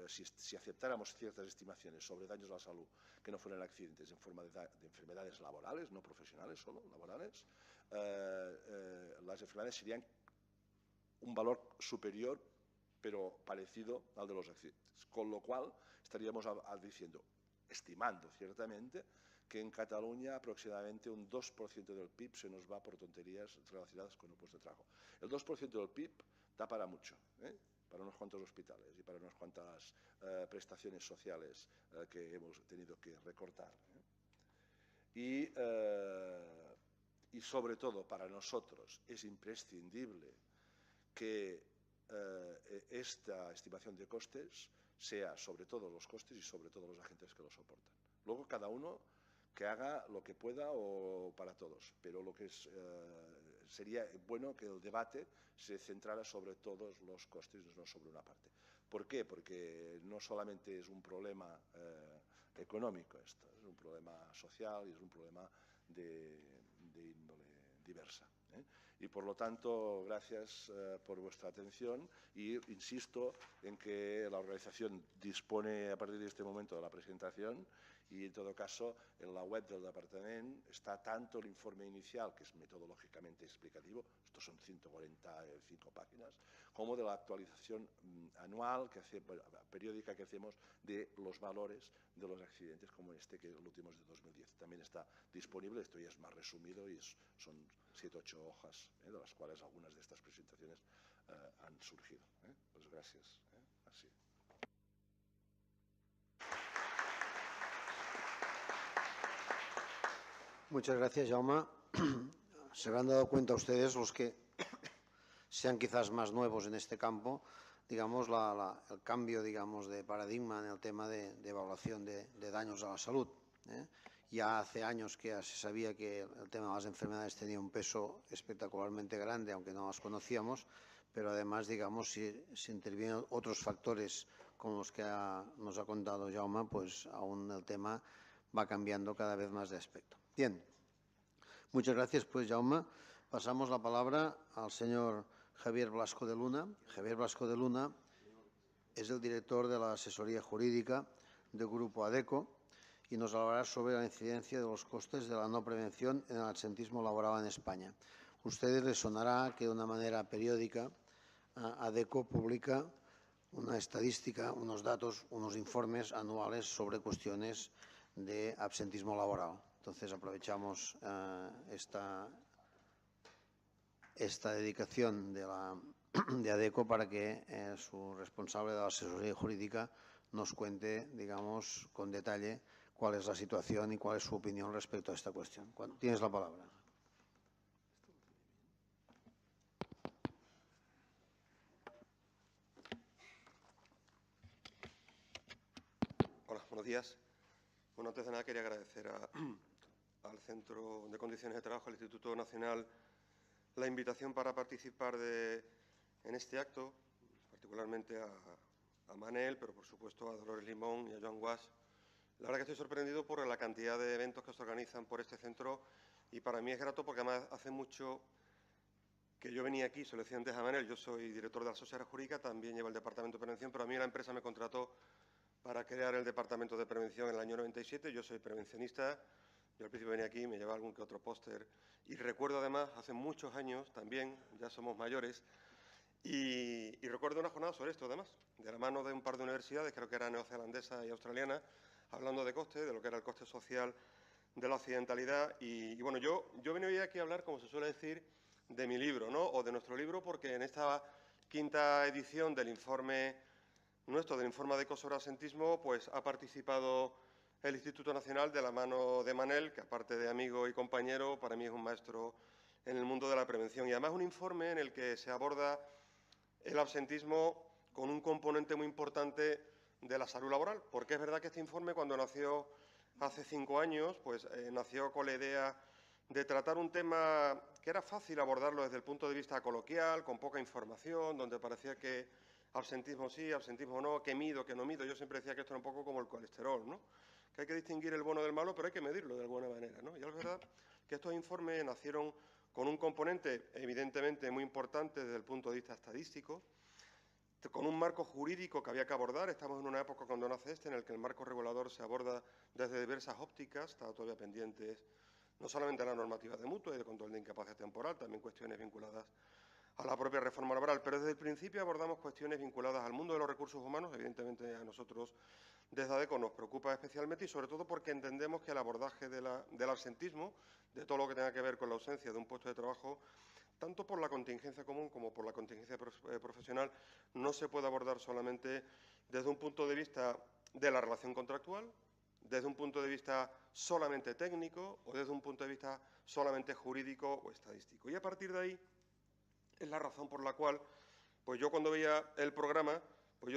si aceptáramos ciertas estimaciones sobre daños a la salud que no fueran accidentes en forma de enfermedades laborales, no profesionales, solo laborales, las enfermedades serían un valor superior pero parecido al de los accidentes, con lo cual estaríamos estimando ciertamente que en Cataluña aproximadamente un 2% del PIB se nos va por tonterías relacionadas con el puesto de trabajo. El 2% del PIB da para mucho, para unos cuantos hospitales y para unas cuantas prestaciones sociales que hemos tenido que recortar. Y sobre todo para nosotros es imprescindible que esta estimación de costes sea sobre todo los costes y sobre todo los agentes que lo soportan. Luego cada uno que haga lo que pueda o para todos, pero lo que sería bueno que el debate se centrara sobre todos los costes, no sobre una parte. ¿Por qué? Porque no solamente es un problema económico esto, es un problema social y es un problema de índole diversa. Y por lo tanto, gracias por vuestra atención y insisto en que la organización dispone a partir de este momento de la presentación y en todo caso en la web del departamento está tanto el informe inicial, que es metodológicamente explicativo, estos son 145 páginas, como de la actualización anual, periódica que hacemos de los valores de los accidentes como este, que el último es de 2010. También está disponible, esto ya es más resumido y son 7 o 8 hojas, de las cuales algunas de estas presentaciones han surgido. Pues gracias. Así. Muchas gracias, Jaume. Se habrán dado cuenta ustedes, los que sean quizás más nuevos en este campo, digamos, el cambio, digamos, de paradigma en el tema de evaluación de daños a la salud. Ya hace años que se sabía que el tema de las enfermedades tenía un peso espectacularmente grande, aunque no las conocíamos, pero además, digamos, si intervienen otros factores como los que nos ha contado Jaume, pues aún el tema va cambiando cada vez más de aspecto. Bien, muchas gracias, pues, Jaume. Pasamos la palabra al señor Javier Blasco de Luna. Javier Blasco de Luna es el director de la asesoría jurídica del Grupo ADECO y nos hablará sobre la incidencia de los costes de la no prevención en el absentismo laboral en España. A ustedes les sonará que de una manera periódica ADECO publica una estadística, unos datos, unos informes anuales sobre cuestiones de absentismo laboral. Entonces, aprovechamos esta dedicación de ADECO para que su responsable de la asesoría jurídica nos cuente, digamos, con detalle cuál es la situación y cuál es su opinión respecto a esta cuestión. Tienes la palabra. Hola, buenos días. Bueno, antes de nada quería agradecer al Centro de Condiciones de Trabajo, al Instituto Nacional, la invitación para participar en este acto, particularmente a Manel, pero por supuesto a Dolores Limón y a Joan Guas. La verdad que estoy sorprendido por la cantidad de eventos que se organizan por este centro y para mí es grato porque además hace mucho que yo venía aquí, se lo decía antes a Manel, yo soy director de la Asesoría Jurídica, también llevo el Departamento de Prevención, pero a mí la empresa me contrató para crear el Departamento de Prevención en el año 97. Yo soy prevencionista, yo al principio venía aquí, me llevaba algún que otro póster y recuerdo además, hace muchos años también, ya somos mayores, y recuerdo una jornada sobre esto además, de la mano de un par de universidades, creo que era neozelandesa y australiana, hablando de coste, de lo que era el coste social de la occidentalidad. Y bueno, yo venía aquí a hablar, como se suele decir, de mi libro, ¿no? O de nuestro libro, porque en esta quinta edición del informe nuestro, del informe ADECO sobre absentismo, pues ha participado el Instituto Nacional de la mano de Manel, que aparte de amigo y compañero, para mí es un maestro en el mundo de la prevención. Y además un informe en el que se aborda el absentismo con un componente muy importante de la salud laboral, porque es verdad que este informe, cuando nació hace 5 años, pues nació con la idea de tratar un tema que era fácil abordarlo desde el punto de vista coloquial, con poca información, donde parecía que absentismo sí, absentismo no, que mido, que no mido. Yo siempre decía que esto era un poco como el colesterol, ¿no? Que hay que distinguir el bueno del malo, pero hay que medirlo de alguna manera, ¿no? Y es verdad que estos informes nacieron con un componente evidentemente muy importante desde el punto de vista estadístico, con un marco jurídico que había que abordar. Estamos en una época, cuando nace en el que el marco regulador se aborda desde diversas ópticas, está todavía pendientes no solamente la normativa de mutua y de control de incapacidad temporal, también cuestiones vinculadas a la propia reforma laboral, pero desde el principio abordamos cuestiones vinculadas al mundo de los recursos humanos. Evidentemente a nosotros desde ADECO nos preocupa especialmente y sobre todo porque entendemos que el abordaje del absentismo, de todo lo que tenga que ver con la ausencia de un puesto de trabajo, tanto por la contingencia común como por la contingencia profesional, no se puede abordar solamente desde un punto de vista de la relación contractual, desde un punto de vista solamente técnico o desde un punto de vista solamente jurídico o estadístico. Y a partir de ahí es la razón por la cual, pues yo cuando veía el programa, pues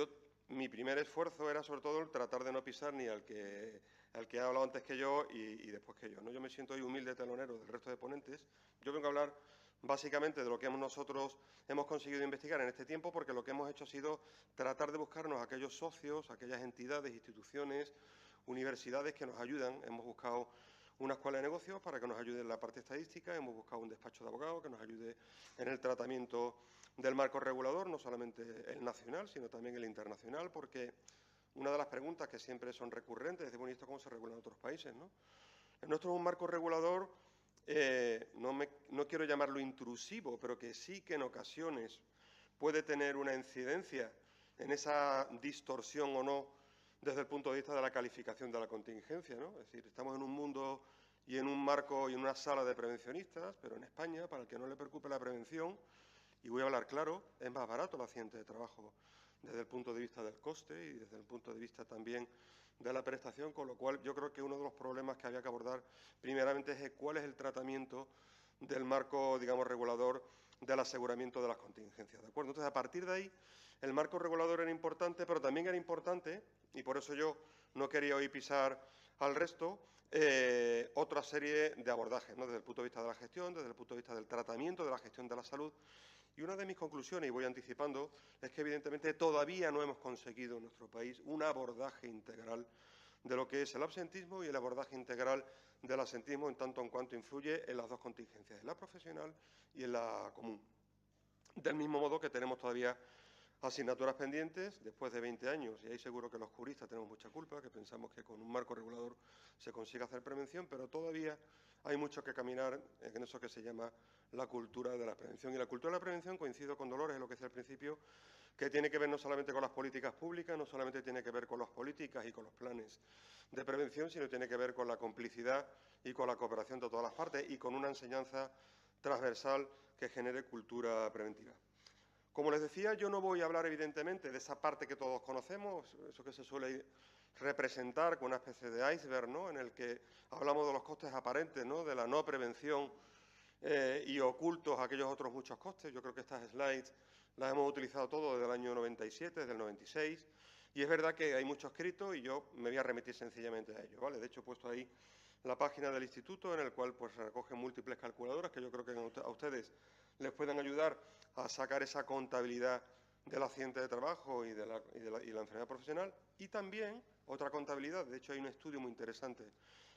mi primer esfuerzo era sobre todo el tratar de no pisar ni al que ha hablado antes que yo y después que yo, ¿no? Yo me siento hoy humilde telonero del resto de ponentes. Yo vengo a hablar básicamente de lo que nosotros hemos conseguido investigar en este tiempo, porque lo que hemos hecho ha sido tratar de buscarnos aquellos socios, aquellas entidades, instituciones, universidades que nos ayudan. Hemos buscado una escuela de negocios para que nos ayude en la parte estadística, hemos buscado un despacho de abogados que nos ayude en el tratamiento del marco regulador, no solamente el nacional, sino también el internacional, porque una de las preguntas que siempre son recurrentes es, bueno, ¿y esto cómo se regula en otros países, ¿no? El nuestro es un marco regulador, no quiero llamarlo intrusivo, pero que sí que en ocasiones puede tener una incidencia en esa distorsión o no desde el punto de vista de la calificación de la contingencia, ¿no? Es decir, estamos en un mundo y en un marco y en una sala de prevencionistas, pero en España, para el que no le preocupe la prevención, y voy a hablar claro, es más barato el accidente de trabajo desde el punto de vista del coste y desde el punto de vista también de la prestación, con lo cual yo creo que uno de los problemas que había que abordar primeramente es cuál es el tratamiento del marco, digamos, regulador del aseguramiento de las contingencias, ¿de acuerdo? Entonces, a partir de ahí, el marco regulador era importante, pero también era importante, y por eso yo no quería hoy pisar al resto, otra serie de abordajes, ¿no? Desde el punto de vista de la gestión, desde el punto de vista del tratamiento, de la gestión de la salud. Y una de mis conclusiones, y voy anticipando, es que evidentemente todavía no hemos conseguido en nuestro país un abordaje integral de lo que es el absentismo y el abordaje integral del absentismo en tanto en cuanto influye en las dos contingencias, en la profesional y en la común. Del mismo modo que tenemos todavía asignaturas pendientes después de 20 años, y ahí seguro que los juristas tenemos mucha culpa, que pensamos que con un marco regulador se consigue hacer prevención, pero todavía hay mucho que caminar en eso que se llama la cultura de la prevención. Y la cultura de la prevención, coincido con Dolores en lo que decía al principio, que tiene que ver no solamente con las políticas públicas, no solamente tiene que ver con las políticas y con los planes de prevención, sino tiene que ver con la complicidad y con la cooperación de todas las partes y con una enseñanza transversal que genere cultura preventiva. Como les decía, yo no voy a hablar evidentemente de esa parte que todos conocemos, eso que se suele representar con una especie de iceberg, ¿no?, en el que hablamos de los costes aparentes, ¿no?, de la no prevención y ocultos aquellos otros muchos costes. Yo creo que estas slides las hemos utilizado todos desde el año 97, desde el 96, y es verdad que hay mucho escrito y yo me voy a remitir sencillamente a ello, ¿vale? De hecho, he puesto ahí la página del instituto en el cual pues se recogen múltiples calculadoras que yo creo que a ustedes les pueden ayudar a sacar esa contabilidad del accidente de trabajo y la enfermedad profesional. Y también otra contabilidad, de hecho hay un estudio muy interesante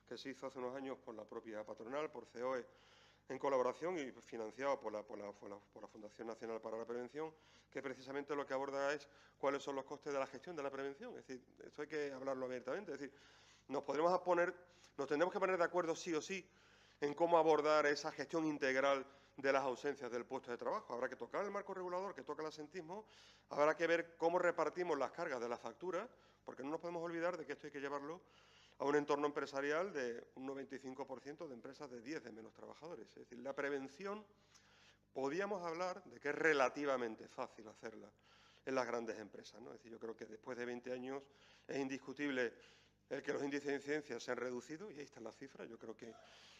que se hizo hace unos años por la propia patronal, por COE, en colaboración y financiado por la Fundación Nacional para la Prevención, que precisamente lo que aborda es cuáles son los costes de la gestión de la prevención. Es decir, esto hay que hablarlo abiertamente. Es decir, nos tendremos que poner de acuerdo sí o sí en cómo abordar esa gestión integral de las ausencias del puesto de trabajo. Habrá que tocar el marco regulador que toca el absentismo, habrá que ver cómo repartimos las cargas de la factura, porque no nos podemos olvidar de que esto hay que llevarlo a un entorno empresarial de un 95% de empresas de 10 de menos trabajadores. Es decir, la prevención, podíamos hablar de que es relativamente fácil hacerla en las grandes empresas, ¿no? Es decir, yo creo que después de 20 años es indiscutible el que los índices de incidencia se han reducido, y ahí están las cifras. Yo creo que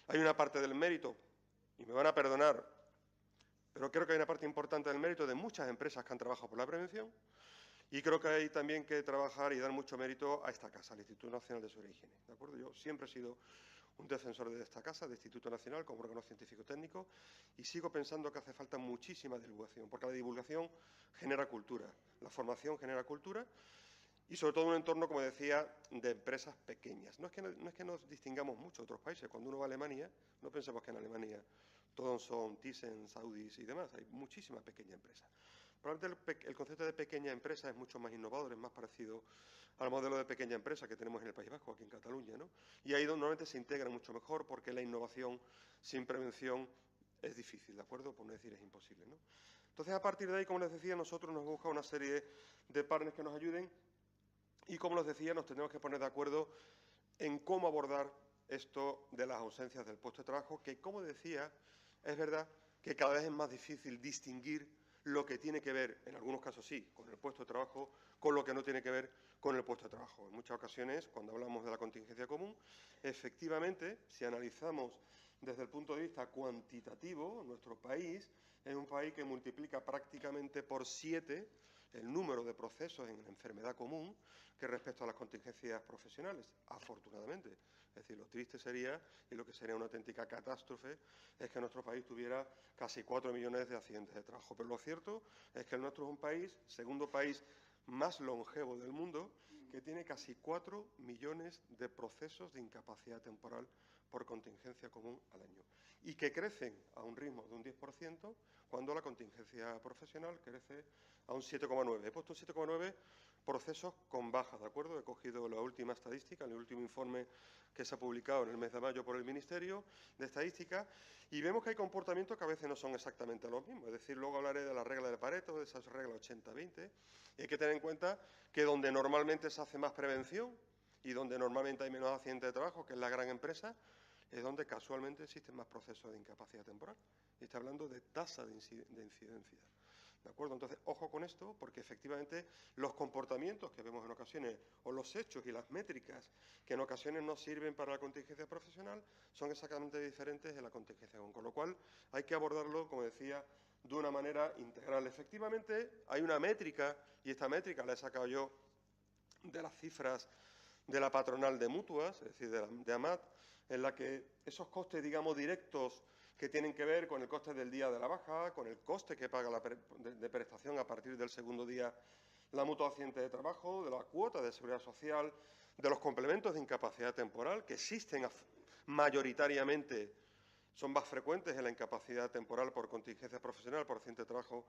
hay una parte del mérito, y me van a perdonar, pero creo que hay una parte importante del mérito de muchas empresas que han trabajado por la prevención, y creo que hay también que trabajar y dar mucho mérito a esta casa, al Instituto Nacional de Seguridad e Higiene, ¿de acuerdo? Yo siempre he sido un defensor de esta casa, del Instituto Nacional, como órgano científico-técnico, y sigo pensando que hace falta muchísima divulgación, porque la divulgación genera cultura, la formación genera cultura, y sobre todo en un entorno, como decía, de empresas pequeñas. No es que nos distingamos mucho de otros países. Cuando uno va a Alemania, no pensemos que en Alemania todos son Thyssen, Saudis y demás. Hay muchísimas pequeñas empresas. Probablemente el concepto de pequeña empresa es mucho más innovador, es más parecido al modelo de pequeña empresa que tenemos en el País Vasco, aquí en Cataluña, ¿no? Y ahí normalmente se integra mucho mejor, porque la innovación sin prevención es difícil, ¿de acuerdo? Por no decir es imposible, ¿no? Entonces, a partir de ahí, como les decía, nosotros nos buscamos una serie de partners que nos ayuden y, como les decía, nos tenemos que poner de acuerdo en cómo abordar esto de las ausencias del puesto de trabajo, que, como decía, es verdad que cada vez es más difícil distinguir lo que tiene que ver, en algunos casos sí, con el puesto de trabajo, con lo que no tiene que ver con el puesto de trabajo. En muchas ocasiones, cuando hablamos de la contingencia común, efectivamente, si analizamos desde el punto de vista cuantitativo, nuestro país es un país que multiplica prácticamente por 7 el número de procesos en enfermedad común que respecto a las contingencias profesionales, afortunadamente. Es decir, lo triste sería, y lo que sería una auténtica catástrofe, es que nuestro país tuviera casi 4 millones de accidentes de trabajo. Pero lo cierto es que el nuestro es un país, segundo país más longevo del mundo, que tiene casi 4 millones de procesos de incapacidad temporal por contingencia común al año, y que crecen a un ritmo de un 10% cuando la contingencia profesional crece a un 7,9%. He puesto un 7,9% procesos con baja, ¿de acuerdo? He cogido la última estadística, el último informe que se ha publicado en el mes de mayo por el Ministerio de Estadística, y vemos que hay comportamientos que a veces no son exactamente los mismos. Es decir, luego hablaré de la regla de Pareto, de esas reglas 80-20, y hay que tener en cuenta que donde normalmente se hace más prevención y donde normalmente hay menos accidentes de trabajo, que es la gran empresa, es donde casualmente existen más procesos de incapacidad temporal. Y está hablando de tasa de incidencia. ¿De acuerdo? Entonces, ojo con esto, porque efectivamente los comportamientos que vemos en ocasiones, o los hechos y las métricas que en ocasiones nos sirven para la contingencia profesional, son exactamente diferentes en la contingencia común. Con lo cual, hay que abordarlo, como decía, de una manera integral. Efectivamente, hay una métrica, y esta métrica la he sacado yo de las cifras de la patronal de mutuas, es decir, de AMAT, en la que esos costes, digamos, directos que tienen que ver con el coste del día de la baja, con el coste que paga de prestación a partir del segundo día la mutua de accidente de trabajo, de la cuota de seguridad social, de los complementos de incapacidad temporal, que existen mayoritariamente, son más frecuentes en la incapacidad temporal por contingencia profesional, por accidente de trabajo,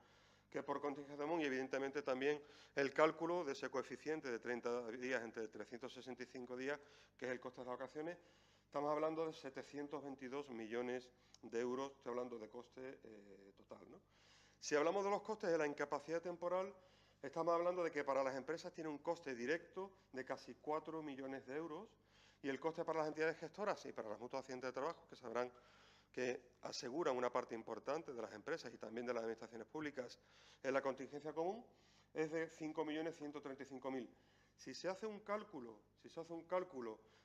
que por contingencia común, y evidentemente también el cálculo de ese coeficiente de 30 días entre 365 días, que es el coste de las vacaciones. Estamos hablando de 722 millones de euros, estoy hablando de coste total, ¿no? Si hablamos de los costes de la incapacidad temporal, estamos hablando de que para las empresas tiene un coste directo de casi 4 millones de euros, y el coste para las entidades gestoras y para las mutuas de accidentes de trabajo, que sabrán que aseguran una parte importante de las empresas y también de las administraciones públicas en la contingencia común, es de 5.135.000. Si se hace un cálculo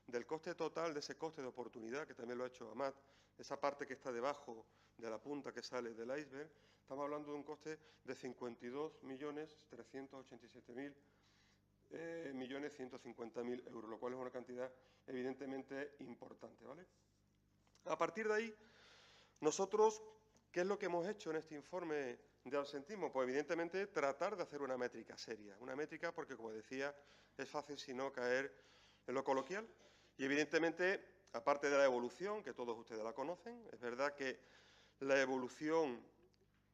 del coste total de ese coste de oportunidad, que también lo ha hecho AMAT, esa parte que está debajo de la punta que sale del iceberg, estamos hablando de un coste de 52.387.150.000 euros, lo cual es una cantidad evidentemente importante, ¿vale? A partir de ahí, nosotros, ¿qué es lo que hemos hecho en este informe de absentismo? Pues evidentemente tratar de hacer una métrica seria, una métrica porque, como decía, es fácil si no caer en lo coloquial. Y evidentemente, aparte de la evolución, que todos ustedes la conocen, es verdad que la evolución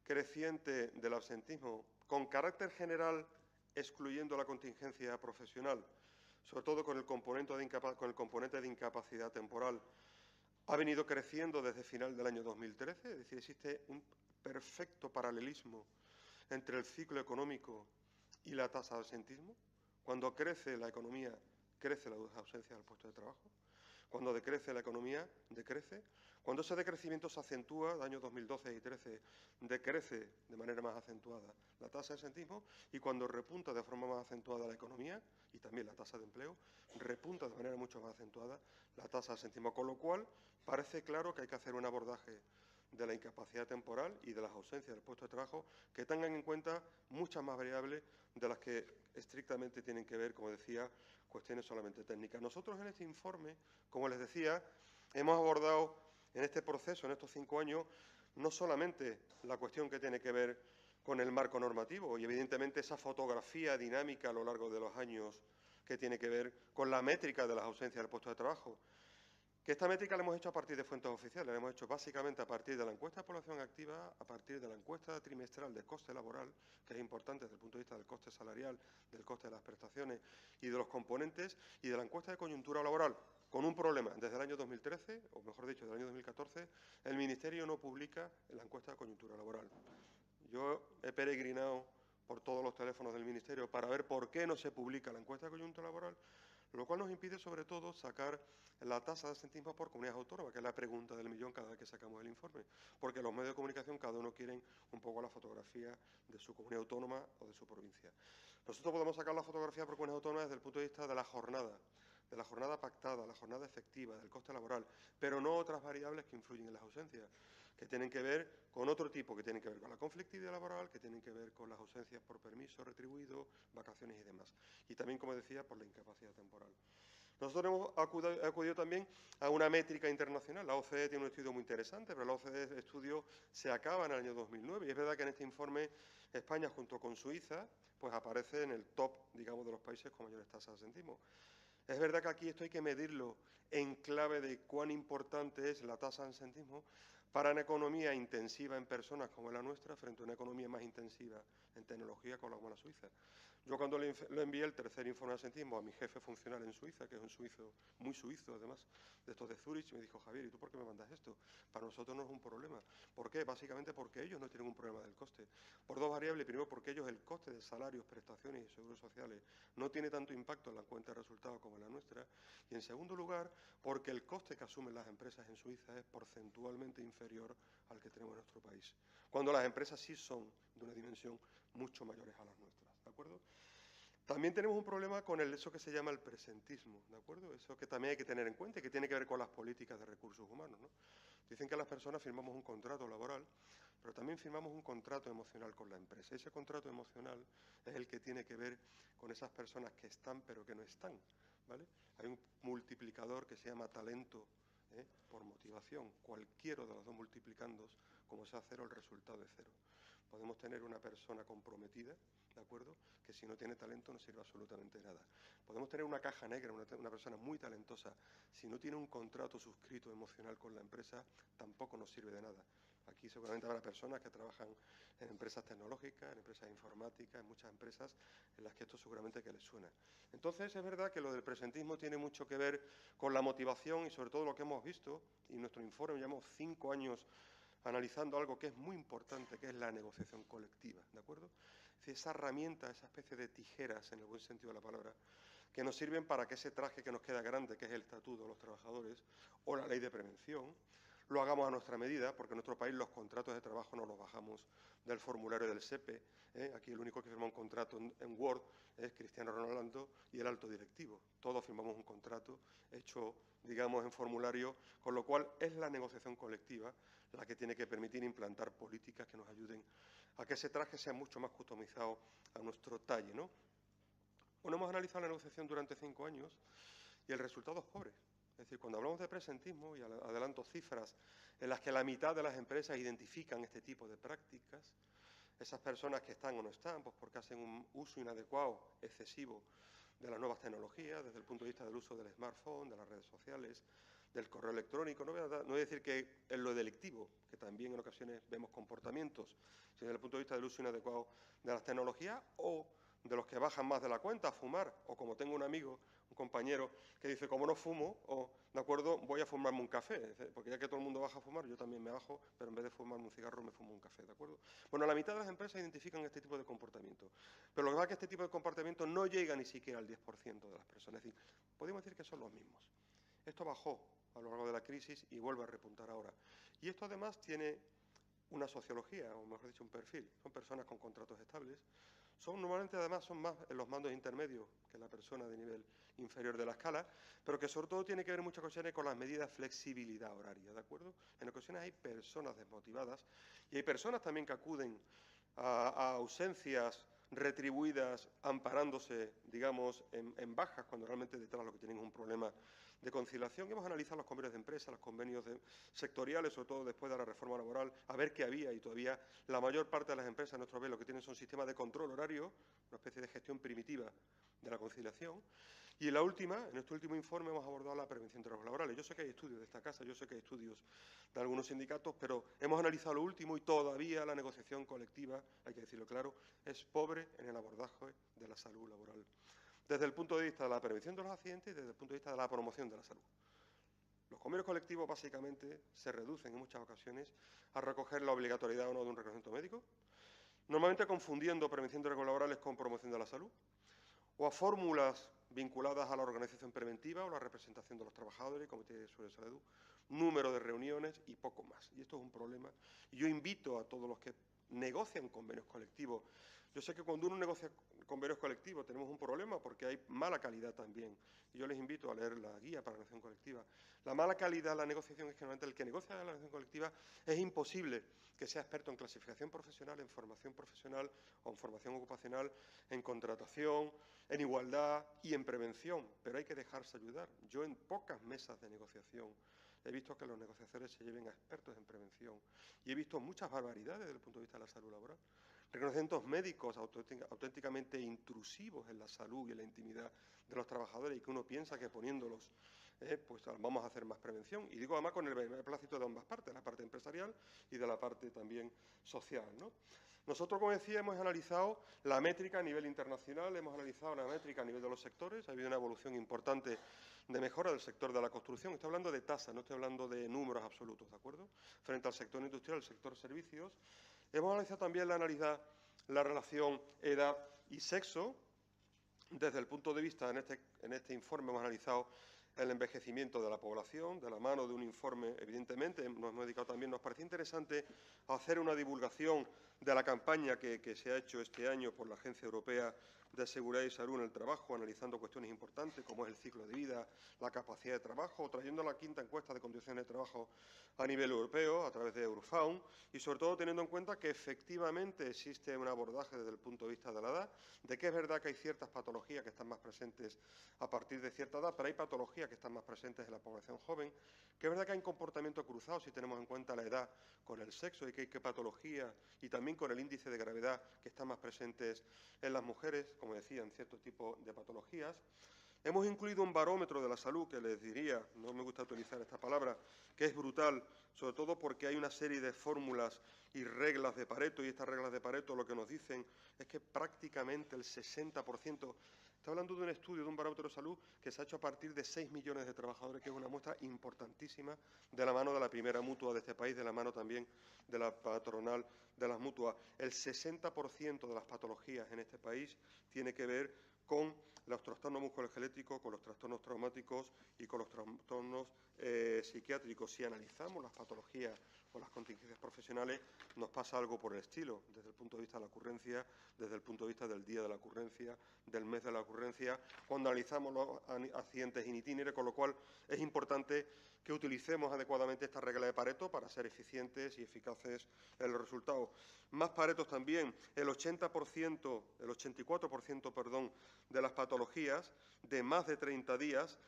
creciente del absentismo, con carácter general, excluyendo la contingencia profesional, sobre todo con el componente de incapacidad temporal, ha venido creciendo desde final del año 2013, es decir, existe un perfecto paralelismo entre el ciclo económico y la tasa de absentismo. Cuando crece la economía, crece la ausencia del puesto de trabajo. Cuando decrece la economía, decrece. Cuando ese decrecimiento se acentúa, el año 2012 y 2013, decrece de manera más acentuada la tasa de absentismo, y cuando repunta de forma más acentuada la economía y también la tasa de empleo, repunta de manera mucho más acentuada la tasa de absentismo. Con lo cual, parece claro que hay que hacer un abordaje de la incapacidad temporal y de las ausencias del puesto de trabajo que tengan en cuenta muchas más variables de las que estrictamente tienen que ver, como decía, cuestiones solamente técnicas. Nosotros en este informe, como les decía, hemos abordado en este proceso, en estos 5 años, no solamente la cuestión que tiene que ver con el marco normativo y, evidentemente, esa fotografía dinámica a lo largo de los años que tiene que ver con la métrica de las ausencias del puesto de trabajo, que esta métrica la hemos hecho a partir de fuentes oficiales, la hemos hecho básicamente a partir de la encuesta de población activa, a partir de la encuesta trimestral de coste laboral, que es importante desde el punto de vista del coste salarial, del coste de las prestaciones y de los componentes, y de la encuesta de coyuntura laboral, con un problema. Desde el año 2013, o mejor dicho, desde el año 2014, el Ministerio no publica la encuesta de coyuntura laboral. Yo he peregrinado por todos los teléfonos del Ministerio para ver por qué no se publica la encuesta de coyuntura laboral, lo cual nos impide, sobre todo, sacar la tasa de absentismo por comunidades autónomas, que es la pregunta del millón cada vez que sacamos el informe, porque los medios de comunicación cada uno quieren un poco la fotografía de su comunidad autónoma o de su provincia. Nosotros podemos sacar la fotografía por comunidades autónomas desde el punto de vista de la jornada pactada, la jornada efectiva, del coste laboral, pero no otras variables que influyen en las ausencias, que tienen que ver con otro tipo, que tienen que ver con la conflictividad laboral, que tienen que ver con las ausencias por permiso retribuido, vacaciones y demás. Y también, como decía, por la incapacidad temporal. Nosotros hemos acudido también a una métrica internacional. La OCDE tiene un estudio muy interesante, pero la OCDE, el estudio se acaba en el año 2009. Y es verdad que en este informe España, junto con Suiza, pues aparece en el top, digamos, de los países con mayores tasas de absentismo. Es verdad que aquí esto hay que medirlo en clave de cuán importante es la tasa de absentismo para una economía intensiva en personas como la nuestra frente a una economía más intensiva en tecnología como la Suiza. Yo cuando le envié el tercer informe de absentismo a mi jefe funcional en Suiza, que es un suizo, muy suizo además, de estos de Zurich, me dijo: Javier, ¿y tú por qué me mandas esto? Para nosotros no es un problema. ¿Por qué? Básicamente porque ellos no tienen un problema del coste. Por dos variables. Primero, porque ellos el coste de salarios, prestaciones y seguros sociales no tiene tanto impacto en la cuenta de resultados como en la nuestra. Y en segundo lugar, porque el coste que asumen las empresas en Suiza es porcentualmente inferior al que tenemos en nuestro país, cuando las empresas sí son de una dimensión mucho mayores a las nuestras, ¿de acuerdo? También tenemos un problema con eso que se llama el presentismo, ¿de acuerdo? Eso que también hay que tener en cuenta y que tiene que ver con las políticas de recursos humanos, ¿no? Dicen que las personas firmamos un contrato laboral, pero también firmamos un contrato emocional con la empresa. Ese contrato emocional es el que tiene que ver con esas personas que están pero que no están. ¿vale? Hay un multiplicador que se llama talento por motivación. Cualquiera de los dos multiplicandos, como sea cero, el resultado es cero. Podemos tener una persona comprometida, ¿de acuerdo?, que si no tiene talento no sirve absolutamente nada. Podemos tener una caja negra, una persona muy talentosa, si no tiene un contrato suscrito emocional con la empresa, tampoco nos sirve de nada. Aquí seguramente habrá personas que trabajan en empresas tecnológicas, en empresas informáticas, en muchas empresas en las que esto seguramente que les suena. Entonces es verdad que lo del presentismo tiene mucho que ver con la motivación y sobre todo lo que hemos visto, y en nuestro informe llevamos 5 años analizando algo que es muy importante, que es la negociación colectiva, ¿de acuerdo? Es decir, esa herramienta, esa especie de tijeras, en el buen sentido de la palabra, que nos sirven para que ese traje que nos queda grande, que es el Estatuto de los Trabajadores, o la Ley de Prevención, lo hagamos a nuestra medida, porque en nuestro país los contratos de trabajo no los bajamos del formulario del SEPE. Aquí el único que firma un contrato en Word es Cristiano Ronaldo y el alto directivo. Todos firmamos un contrato hecho, digamos, en formulario, con lo cual es la negociación colectiva la que tiene que permitir implantar políticas que nos ayuden a que ese traje sea mucho más customizado a nuestro talle, ¿no? Bueno, hemos analizado la negociación durante 5 años y el resultado es pobre. Es decir, cuando hablamos de presentismo, y adelanto cifras en las que la mitad de las empresas identifican este tipo de prácticas, esas personas que están o no están, pues porque hacen un uso inadecuado, excesivo, de las nuevas tecnologías, desde el punto de vista del uso del smartphone, de las redes sociales, del correo electrónico. No voy a decir que es lo delictivo, que también en ocasiones vemos comportamientos, sino desde el punto de vista del uso inadecuado de las tecnologías o de los que bajan más de la cuenta a fumar, o como tengo un amigo, un compañero, que dice, como no fumo, o, de acuerdo, voy a fumarme un café, porque ya que todo el mundo baja a fumar, yo también me bajo, pero en vez de fumarme un cigarro, me fumo un café, ¿de acuerdo? Bueno, la mitad de las empresas identifican este tipo de comportamiento, pero lo que pasa es que este tipo de comportamiento no llega ni siquiera al 10% de las personas, es decir, podemos decir que son los mismos. Esto bajó a lo largo de la crisis y vuelve a repuntar ahora. Y esto además tiene una sociología, o mejor dicho, un perfil. Son personas con contratos estables. Normalmente además son más en los mandos intermedios que la persona de nivel inferior de la escala, pero que sobre todo tiene que ver en muchas ocasiones con las medidas de flexibilidad horaria, ¿de acuerdo? En ocasiones hay personas desmotivadas y hay personas también que acuden a ausencias retribuidas amparándose, digamos, en bajas, cuando realmente detrás lo que tienen es un problema de conciliación. Hemos analizado los convenios de empresa, los convenios sectoriales, sobre todo después de la reforma laboral, a ver qué había, y todavía la mayor parte de las empresas en nuestro país lo que tienen son sistemas de control horario, una especie de gestión primitiva de la conciliación. Y en este último informe hemos abordado la prevención de riesgos laborales. Yo sé que hay estudios de esta casa, yo sé que hay estudios de algunos sindicatos, pero hemos analizado lo último y todavía la negociación colectiva, hay que decirlo claro, es pobre en el abordaje de la salud laboral, desde el punto de vista de la prevención de los accidentes y desde el punto de vista de la promoción de la salud. Los convenios colectivos básicamente se reducen en muchas ocasiones a recoger la obligatoriedad o no de un reconocimiento médico, normalmente confundiendo prevención de riesgos laborales con promoción de la salud, o a fórmulas vinculadas a la organización preventiva o la representación de los trabajadores, comité de salud, número de reuniones y poco más. Y esto es un problema. Y yo invito a todos los que negocian convenios colectivos. Yo sé que cuando uno negocia convenios colectivos tenemos un problema porque hay mala calidad también. Y yo les invito a leer la guía para la negociación colectiva. La mala calidad de la negociación es que normalmente el que negocia la negociación colectiva es imposible que sea experto en clasificación profesional, en formación profesional o en formación ocupacional, en contratación, en igualdad y en prevención. Pero hay que dejarse ayudar. Yo en pocas mesas de negociación he visto que los negociadores se lleven a expertos en prevención y he visto muchas barbaridades desde el punto de vista de la salud laboral. Reconocimientos médicos auténticamente intrusivos en la salud y en la intimidad de los trabajadores y que uno piensa que poniéndolos pues vamos a hacer más prevención. Y digo además con el beneplácito de ambas partes, la parte empresarial y de la parte también social, ¿no? Nosotros, como decía, hemos analizado la métrica a nivel internacional, hemos analizado la métrica a nivel de los sectores, ha habido una evolución importante de mejora del sector de la construcción. Estoy hablando de tasas, no estoy hablando de números absolutos, ¿de acuerdo? Frente al sector industrial, el sector servicios. Hemos analizado también la relación edad y sexo. Desde el punto de vista, en este informe hemos analizado el envejecimiento de la población, de la mano de un informe, evidentemente, nos hemos dedicado también, nos parecía interesante hacer una divulgación de la campaña que se ha hecho este año por la Agencia Europea de seguridad y salud en el trabajo, analizando cuestiones importantes como es el ciclo de vida, la capacidad de trabajo, o trayendo la 5ª encuesta de condiciones de trabajo a nivel europeo a través de Eurofound y, sobre todo, teniendo en cuenta que efectivamente existe un abordaje desde el punto de vista de la edad, de que es verdad que hay ciertas patologías que están más presentes a partir de cierta edad, pero hay patologías que están más presentes en la población joven, que es verdad que hay un comportamiento cruzado si tenemos en cuenta la edad con el sexo y que hay patologías y también con el índice de gravedad que están más presentes en las mujeres, como decía, en cierto tipo de patologías. Hemos incluido un barómetro de la salud que les diría, no me gusta utilizar esta palabra, que es brutal, sobre todo porque hay una serie de fórmulas y reglas de Pareto, y estas reglas de Pareto lo que nos dicen es que prácticamente el 60%, está hablando de un estudio, de un barómetro de salud que se ha hecho a partir de 6 millones de trabajadores, que es una muestra importantísima de la mano de la primera mutua de este país, de la mano también de la patronal de las mutuas. El 60% de las patologías en este país tiene que ver con los trastornos musculoesqueléticos, con los trastornos traumáticos y con los trastornos psiquiátricos. Si analizamos las patologías o las contingencias profesionales, nos pasa algo por el estilo, desde el punto de vista de la ocurrencia, desde el punto de vista del día de la ocurrencia, del mes de la ocurrencia, cuando analizamos los accidentes in itinere, con lo cual es importante que utilicemos adecuadamente esta regla de Pareto para ser eficientes y eficaces en los resultados. Más Paretos también, el 84%, perdón, de las patologías de más de 30 días,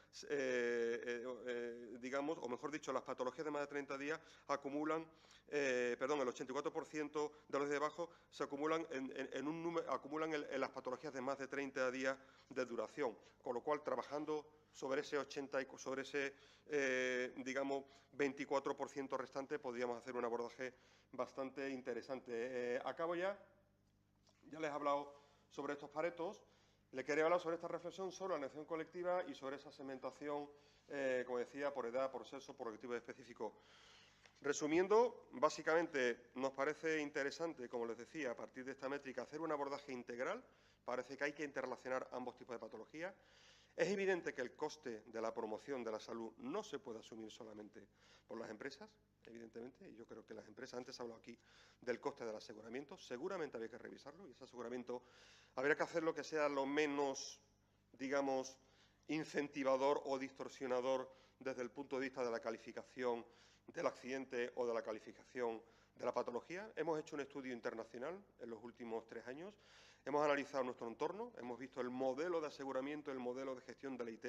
digamos, o mejor dicho, las patologías de más de 30 días acumulan, el 84% de los de debajo se acumulan en un número, acumulan en las patologías de más de 30 días de duración, con lo cual trabajando sobre ese 80 y sobre ese, digamos, 24% restante podríamos hacer un abordaje bastante interesante. Acabo ya les he hablado sobre estos Paretos, le quería hablar sobre esta reflexión sobre la elección colectiva y sobre esa segmentación, como decía, por edad, por sexo, por objetivo específico. Resumiendo, básicamente nos parece interesante, como les decía, a partir de esta métrica, hacer un abordaje integral. Parece que hay que interrelacionar ambos tipos de patologías. Es evidente que el coste de la promoción de la salud no se puede asumir solamente por las empresas, evidentemente, y yo creo que las empresas, antes he hablado aquí del coste del aseguramiento, seguramente habría que revisarlo, y ese aseguramiento habría que hacerlo que sea lo menos, digamos, incentivador o distorsionador desde el punto de vista de la calificación del accidente o de la calificación de la patología. Hemos hecho un estudio internacional en los últimos 3 años. Hemos analizado nuestro entorno, hemos visto el modelo de aseguramiento, el modelo de gestión de la IT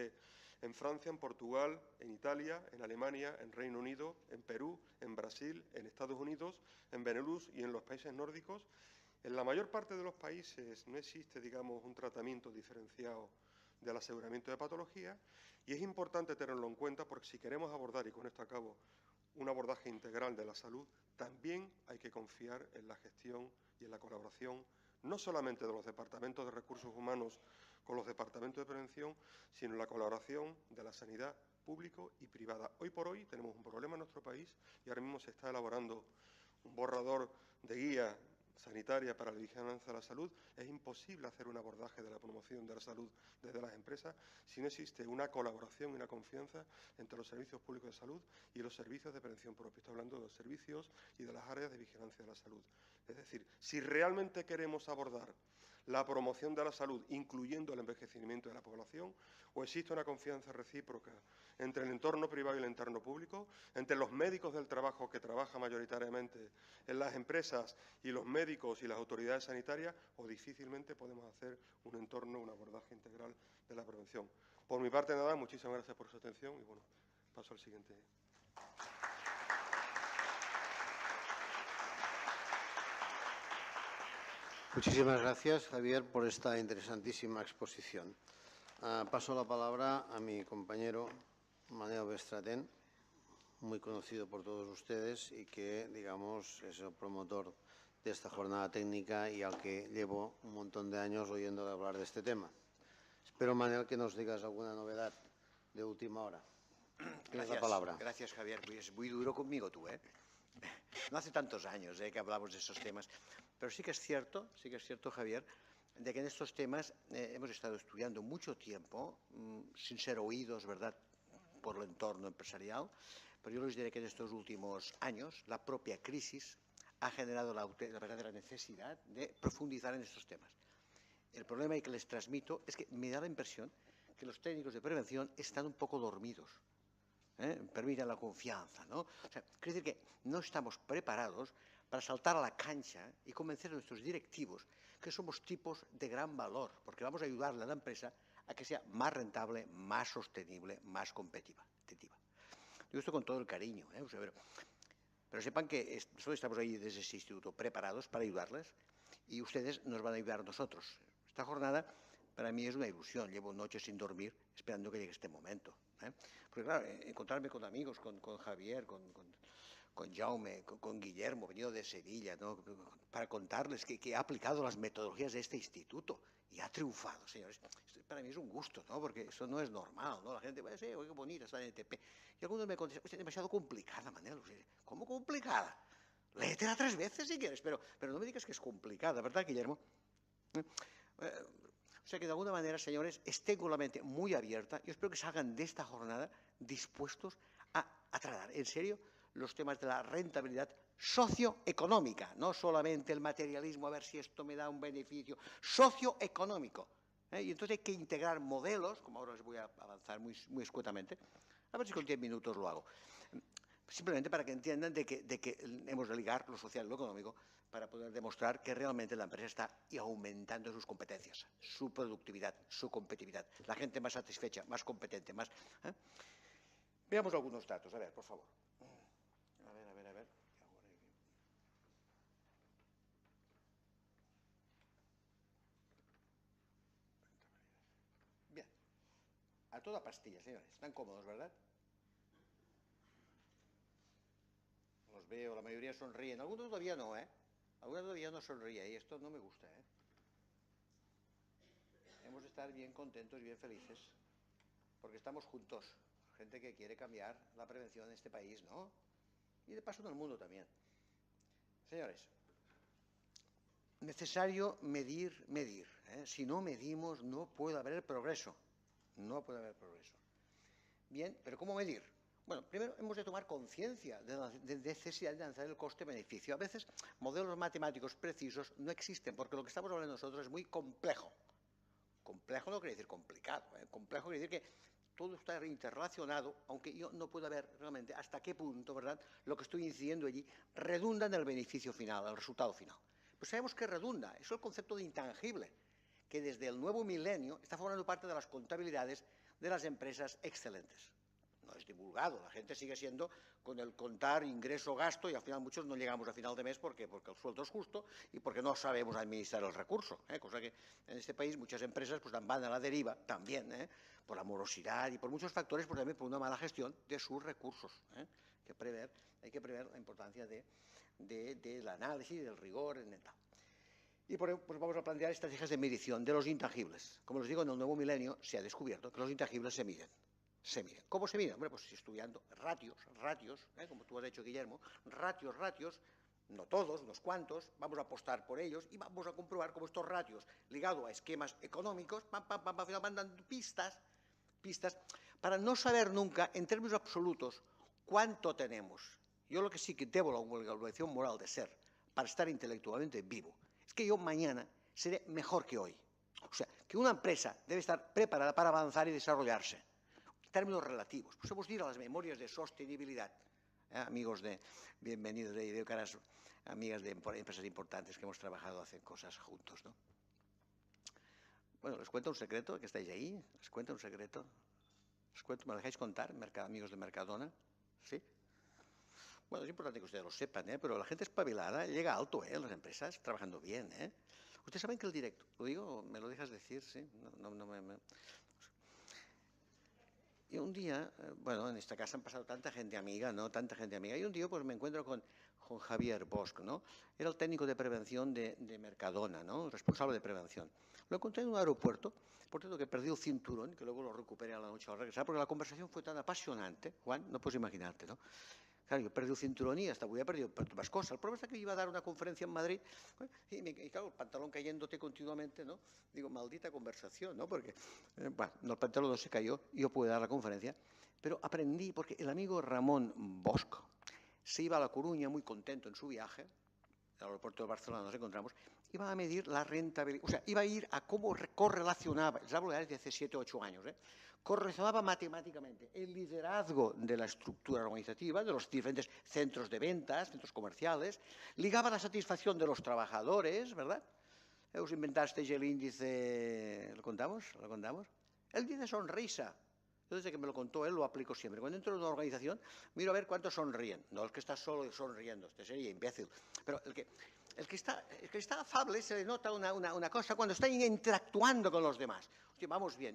en Francia, en Portugal, en Italia, en Alemania, en Reino Unido, en Perú, en Brasil, en Estados Unidos, en Benelux y en los países nórdicos. En la mayor parte de los países no existe, digamos, un tratamiento diferenciado del aseguramiento de patología, y es importante tenerlo en cuenta porque si queremos abordar, y con esto acabo, un abordaje integral de la salud, también hay que confiar en la gestión y en la colaboración no solamente de los departamentos de recursos humanos con los departamentos de prevención, sino en la colaboración de la sanidad público y privada. Hoy por hoy tenemos un problema en nuestro país y ahora mismo se está elaborando un borrador de guía sanitaria para la vigilancia de la salud. Es imposible hacer un abordaje de la promoción de la salud desde las empresas si no existe una colaboración y una confianza entre los servicios públicos de salud y los servicios de prevención propia. Estoy hablando de los servicios y de las áreas de vigilancia de la salud. Es decir, si realmente queremos abordar la promoción de la salud, incluyendo el envejecimiento de la población, o existe una confianza recíproca entre el entorno privado y el entorno público, entre los médicos del trabajo que trabajan mayoritariamente en las empresas y los médicos y las autoridades sanitarias, o difícilmente podemos hacer un entorno, un abordaje integral de la prevención. Por mi parte, nada, muchísimas gracias por su atención y, bueno, paso al siguiente. Muchísimas gracias, Javier, por esta interesantísima exposición. Paso la palabra a mi compañero Manel Bestratén, muy conocido por todos ustedes y que, digamos, es el promotor de esta jornada técnica y al que llevo un montón de años oyendo hablar de este tema. Espero, Manel, que nos digas alguna novedad de última hora. Tienes la palabra. Gracias, Javier. Es muy duro conmigo tú, ¿eh? No hace tantos años que hablamos de esos temas, pero sí que es cierto, Javier, de que en estos temas hemos estado estudiando mucho tiempo, sin ser oídos, ¿verdad?, por el entorno empresarial, pero yo les diré que en estos últimos años la propia crisis ha generado la verdadera necesidad de profundizar en estos temas. El problema que les transmito es que me da la impresión que los técnicos de prevención están un poco dormidos. Permitan la confianza, ¿no? O sea, quiere decir que no estamos preparados para saltar a la cancha y convencer a nuestros directivos que somos tipos de gran valor, porque vamos a ayudarle a la empresa a que sea más rentable, más sostenible, más competitiva. Digo esto con todo el cariño, o sea, pero sepan que nosotros estamos ahí desde ese instituto preparados para ayudarles y ustedes nos van a ayudar a nosotros. Esta jornada para mí es una ilusión, llevo noches sin dormir esperando que llegue este momento. Porque claro, encontrarme con amigos, con Javier, con Jaume, con Guillermo, venido de Sevilla, ¿no? Para contarles que ha aplicado las metodologías de este instituto y ha triunfado, señores. Esto para mí es un gusto, ¿no? Porque eso no es normal, ¿no? La gente va a decir, oye, qué bonita está en ETP. Y algunos me contestan, es demasiado complicada, Manel. ¿Cómo complicada? Léetela 3 veces si quieres, pero no me digas que es complicada, ¿verdad, Guillermo? O sea que de alguna manera, señores, estén con la mente muy abierta y espero que salgan de esta jornada dispuestos a tratar en serio los temas de la rentabilidad socioeconómica, no solamente el materialismo, a ver si esto me da un beneficio, socioeconómico. Y entonces hay que integrar modelos, como ahora les voy a avanzar muy escuetamente, a ver si con 10 minutos lo hago, simplemente para que entiendan de que hemos de ligar lo social y lo económico para poder demostrar que realmente la empresa está aumentando sus competencias, su productividad, su competitividad, la gente más satisfecha, más competente, más... Veamos algunos datos, a ver, por favor. A ver. Bien. A toda pastilla, señores. Están cómodos, ¿verdad? Los veo, la mayoría sonríen. Algunos todavía no, Algunos todavía no sonríen y esto no me gusta, Hemos de estar bien contentos y bien felices porque estamos juntos. Gente que quiere cambiar la prevención en este país, ¿no? Y de paso en el mundo también. Señores, necesario medir. Si no medimos, no puede haber progreso. No puede haber progreso. Bien, pero ¿cómo medir? Bueno, primero hemos de tomar conciencia de la necesidad de analizar el coste-beneficio. A veces modelos matemáticos precisos no existen porque lo que estamos hablando nosotros es muy complejo. Complejo no quiere decir complicado. Complejo quiere decir que todo está interrelacionado, aunque yo no puedo ver realmente hasta qué punto, ¿verdad?, lo que estoy incidiendo allí redunda en el beneficio final, el resultado final. Pues sabemos que redunda, eso es el concepto de intangible, que desde el nuevo milenio está formando parte de las contabilidades de las empresas excelentes. No es divulgado, la gente sigue siendo con el contar ingreso-gasto y al final muchos no llegamos a final de mes porque el sueldo es justo y porque no sabemos administrar el recurso, cosa que en este país muchas empresas pues van a la deriva también, por la morosidad y por muchos factores, pues también por una mala gestión de sus recursos. Hay que prever la importancia del análisis, del rigor en tal. Y por ello, pues vamos a plantear estrategias de medición de los intangibles. Como les digo, en el nuevo milenio se ha descubierto que los intangibles se miden. ¿Cómo se miden? Hombre, pues estudiando ratios, como tú has hecho, Guillermo, ratios, no todos, unos cuantos, vamos a apostar por ellos y vamos a comprobar cómo estos ratios, ligados a esquemas económicos, al final van dando pistas, para no saber nunca, en términos absolutos, cuánto tenemos. Yo lo que sí que debo la obligación moral de ser, para estar intelectualmente vivo, es que yo mañana seré mejor que hoy. O sea, que una empresa debe estar preparada para avanzar y desarrollarse. Términos relativos. Pues hemos de ir a las memorias de sostenibilidad. Amigos bienvenidos de veo caras, amigas de empresas importantes que hemos trabajado, hacen cosas juntos, ¿no? Bueno, les cuento un secreto, que estáis ahí, les cuento un secreto. ¿Me lo dejáis contar, amigos de Mercadona? ¿Sí? Bueno, es importante que ustedes lo sepan, pero la gente espabilada llega alto, en las empresas, trabajando bien, Ustedes saben que el directo, ¿lo digo? ¿Me lo dejas decir? Sí. Y un día, bueno, en esta casa han pasado tanta gente amiga, ¿no? Tanta gente amiga. Y un día pues me encuentro con Javier Bosch, ¿no? Era el técnico de prevención de Mercadona, ¿no? El responsable de prevención. Lo encontré en un aeropuerto, por tanto que perdí el cinturón, que luego lo recuperé a la noche al regresar, porque la conversación fue tan apasionante, Juan, no puedes imaginarte, ¿no? Claro, yo perdí el cinturón y hasta hubiera perdido más cosas. El problema es que iba a dar una conferencia en Madrid y claro, el pantalón cayéndote continuamente, ¿no? Digo, maldita conversación, ¿no? Porque, bueno, el pantalón no se cayó y yo pude dar la conferencia, pero aprendí porque el amigo Ramón Bosch se iba a La Coruña muy contento en su viaje, al aeropuerto de Barcelona nos encontramos, iba a medir la rentabilidad, o sea, iba a ir a cómo correlacionaba, les hablo de hace 7 o 8 años, correlacionaba matemáticamente el liderazgo de la estructura organizativa, de los diferentes centros de ventas, centros comerciales, ligaba la satisfacción de los trabajadores, ¿verdad? ¿Os inventasteis el índice, ¿lo contamos? ¿Lo contamos? El índice de sonrisa. Yo desde que me lo contó él lo aplico siempre. Cuando entro en una organización, miro a ver cuántos sonríen. No el que está solo sonriendo, este sería imbécil. Pero el que está afable se le nota una cosa cuando está interactuando con los demás. Hostia, vamos bien.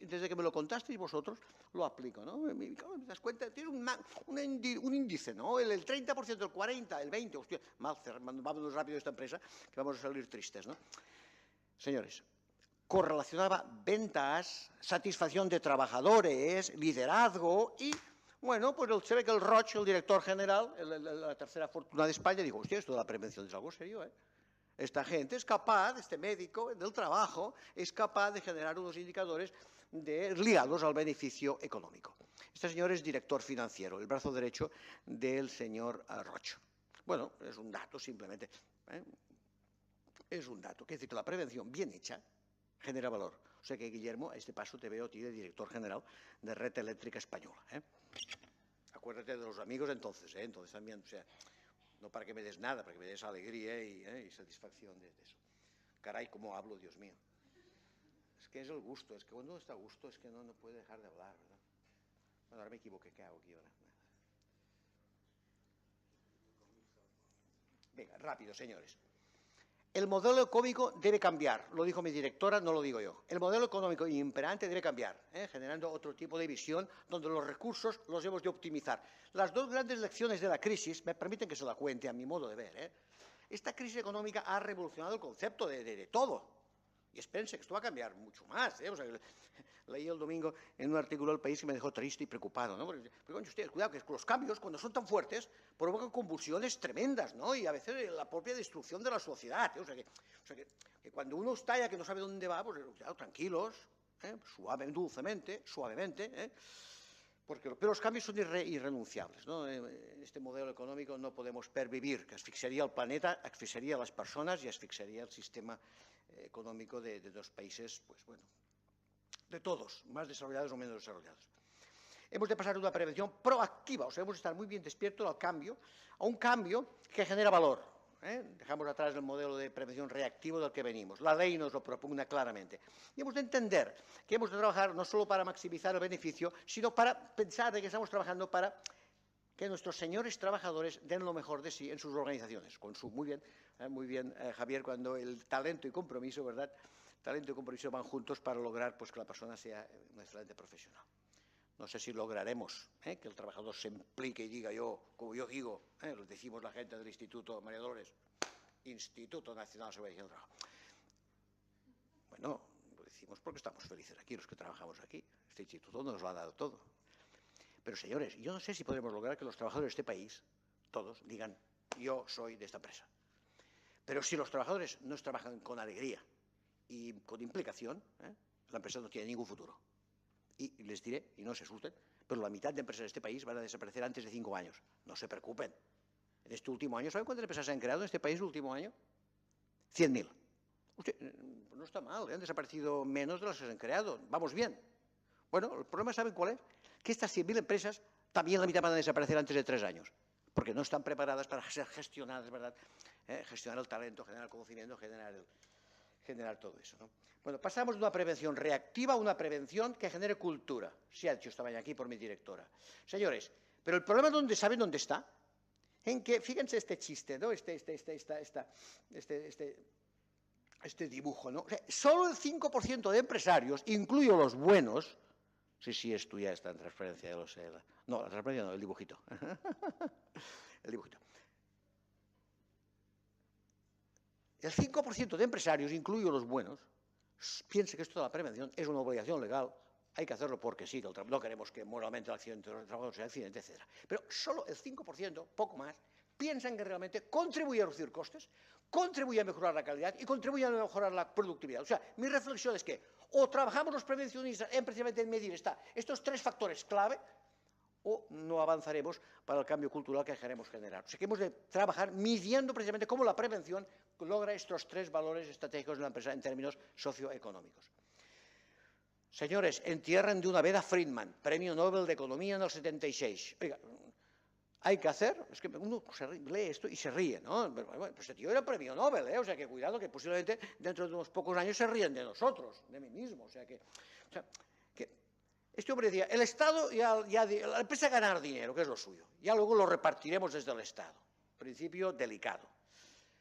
Desde que me lo contasteis vosotros, lo aplico, ¿no? ¿Te das cuenta? Tiene un índice, ¿no? El 30%, el 40%, el 20%. Hostia, mal, vámonos rápido de esta empresa, que vamos a salir tristes, ¿no? Señores, correlacionaba ventas, satisfacción de trabajadores, liderazgo y, bueno, pues se ve que el Roig, el director general, la tercera fortuna de España, dijo, hostia, esto de la prevención es algo serio, ¿eh? Esta gente es capaz, este médico del trabajo, es capaz de generar unos indicadores ligados al beneficio económico. Este señor es director financiero, el brazo derecho del señor Roig. Bueno, es un dato simplemente, ¿eh? Es un dato, quiere decir que la prevención bien hecha genera valor. O sea que, Guillermo, a este paso te veo a ti de director general de Red Eléctrica Española, ¿eh? Acuérdate de los amigos entonces, ¿eh? Entonces también, o sea, no para que me des nada, para que me des alegría y satisfacción de eso. Caray, cómo hablo, Dios mío. Es que es el gusto, es que cuando uno está a gusto es que no puede dejar de hablar, ¿verdad? Bueno, ahora me equivoqué, ¿qué hago aquí ahora? Venga, rápido, señores. El modelo económico debe cambiar, lo dijo mi directora, no lo digo yo. El modelo económico imperante debe cambiar, generando otro tipo de visión donde los recursos los hemos de optimizar. Las dos grandes lecciones de la crisis, me permiten que se la cuente a mi modo de ver, Esta crisis económica ha revolucionado el concepto de todo. Y espérense que esto va a cambiar mucho más, O sea, leí el domingo en un artículo del País que me dejó triste y preocupado, ¿no? Porque ustedes, cuidado, que los cambios, cuando son tan fuertes, provocan convulsiones tremendas, ¿no? Y a veces la propia destrucción de la sociedad, O sea, que cuando uno estalla, que no sabe dónde va, pues claro, tranquilos, dulcemente, suavemente, pero los cambios son irrenunciables, ¿no? En este modelo económico no podemos pervivir, que asfixiaría el planeta, asfixiaría a las personas y asfixiaría el sistema económico de los países, pues bueno, de todos, más desarrollados o menos desarrollados. Hemos de pasar de una prevención proactiva, o sea, hemos de estar muy bien despiertos al cambio, a un cambio que genera valor. Dejamos atrás el modelo de prevención reactivo del que venimos. La ley nos lo propugna claramente. Y hemos de entender que hemos de trabajar no solo para maximizar el beneficio, sino para pensar de que estamos trabajando para que nuestros señores trabajadores den lo mejor de sí en sus organizaciones. Muy bien, Javier, cuando el talento y compromiso, ¿verdad? Talento y compromiso van juntos para lograr pues, que la persona sea un excelente profesional. No sé si lograremos que el trabajador se implique y diga como yo digo, lo decimos la gente del Instituto, María Dolores, Instituto Nacional de Seguridad del Trabajo. Bueno, lo decimos porque estamos felices aquí, los que trabajamos aquí. Este instituto nos lo ha dado todo. Pero, señores, yo no sé si podremos lograr que los trabajadores de este país, todos, digan, yo soy de esta empresa. Pero si los trabajadores no trabajan con alegría y con implicación, la empresa no tiene ningún futuro. Y les diré, y no se asusten, pero la mitad de empresas de este país van a desaparecer antes de 5 años. No se preocupen. En este último año, ¿saben cuántas empresas se han creado en este país el último año? 100.000. No está mal, han desaparecido menos de las que se han creado. Vamos bien. Bueno, el problema, ¿saben cuál es? Que estas 100.000 empresas, también la mitad van a desaparecer antes de 3 años. Porque no están preparadas para ser gestionadas, ¿verdad? Gestionar el talento, generar el conocimiento, generar todo eso, ¿no? Bueno, pasamos de una prevención reactiva a una prevención que genere cultura. Se ha dicho esta mañana aquí por mi directora. Señores, pero el problema, ¿saben dónde está? En que, fíjense este chiste, ¿no? Este dibujo, ¿no? O sea, solo el 5% de empresarios, incluyo los buenos, sí, esto ya está en transferencia, ya lo sé. No, la transferencia no, el dibujito. El dibujito. El 5% de empresarios, incluyo los buenos, piensa que esto de la prevención es una obligación legal, hay que hacerlo porque sí, no queremos que moralmente el accidente de trabajo sea accidente, etc. Pero solo el 5%, poco más, piensan que realmente contribuye a reducir costes, contribuye a mejorar la calidad y contribuye a mejorar la productividad. O sea, mi reflexión es que o trabajamos los prevencionistas precisamente en medir estos 3 factores clave, o no avanzaremos para el cambio cultural que queremos generar. O sea que hemos de trabajar midiendo precisamente cómo la prevención logra estos 3 valores estratégicos de la empresa en términos socioeconómicos. Señores, entierren de una vez a Friedman, Premio Nobel de Economía en el 76. Oiga, hay que hacer, es que uno lee esto y se ríe, ¿no? Pero, bueno, pues este tío era Premio Nobel, ¿eh? O sea que cuidado que posiblemente dentro de unos pocos años se ríen de nosotros, de mí mismo. O sea que este hombre decía, el Estado la empresa ganar dinero, que es lo suyo, ya luego lo repartiremos desde el Estado. Principio delicado.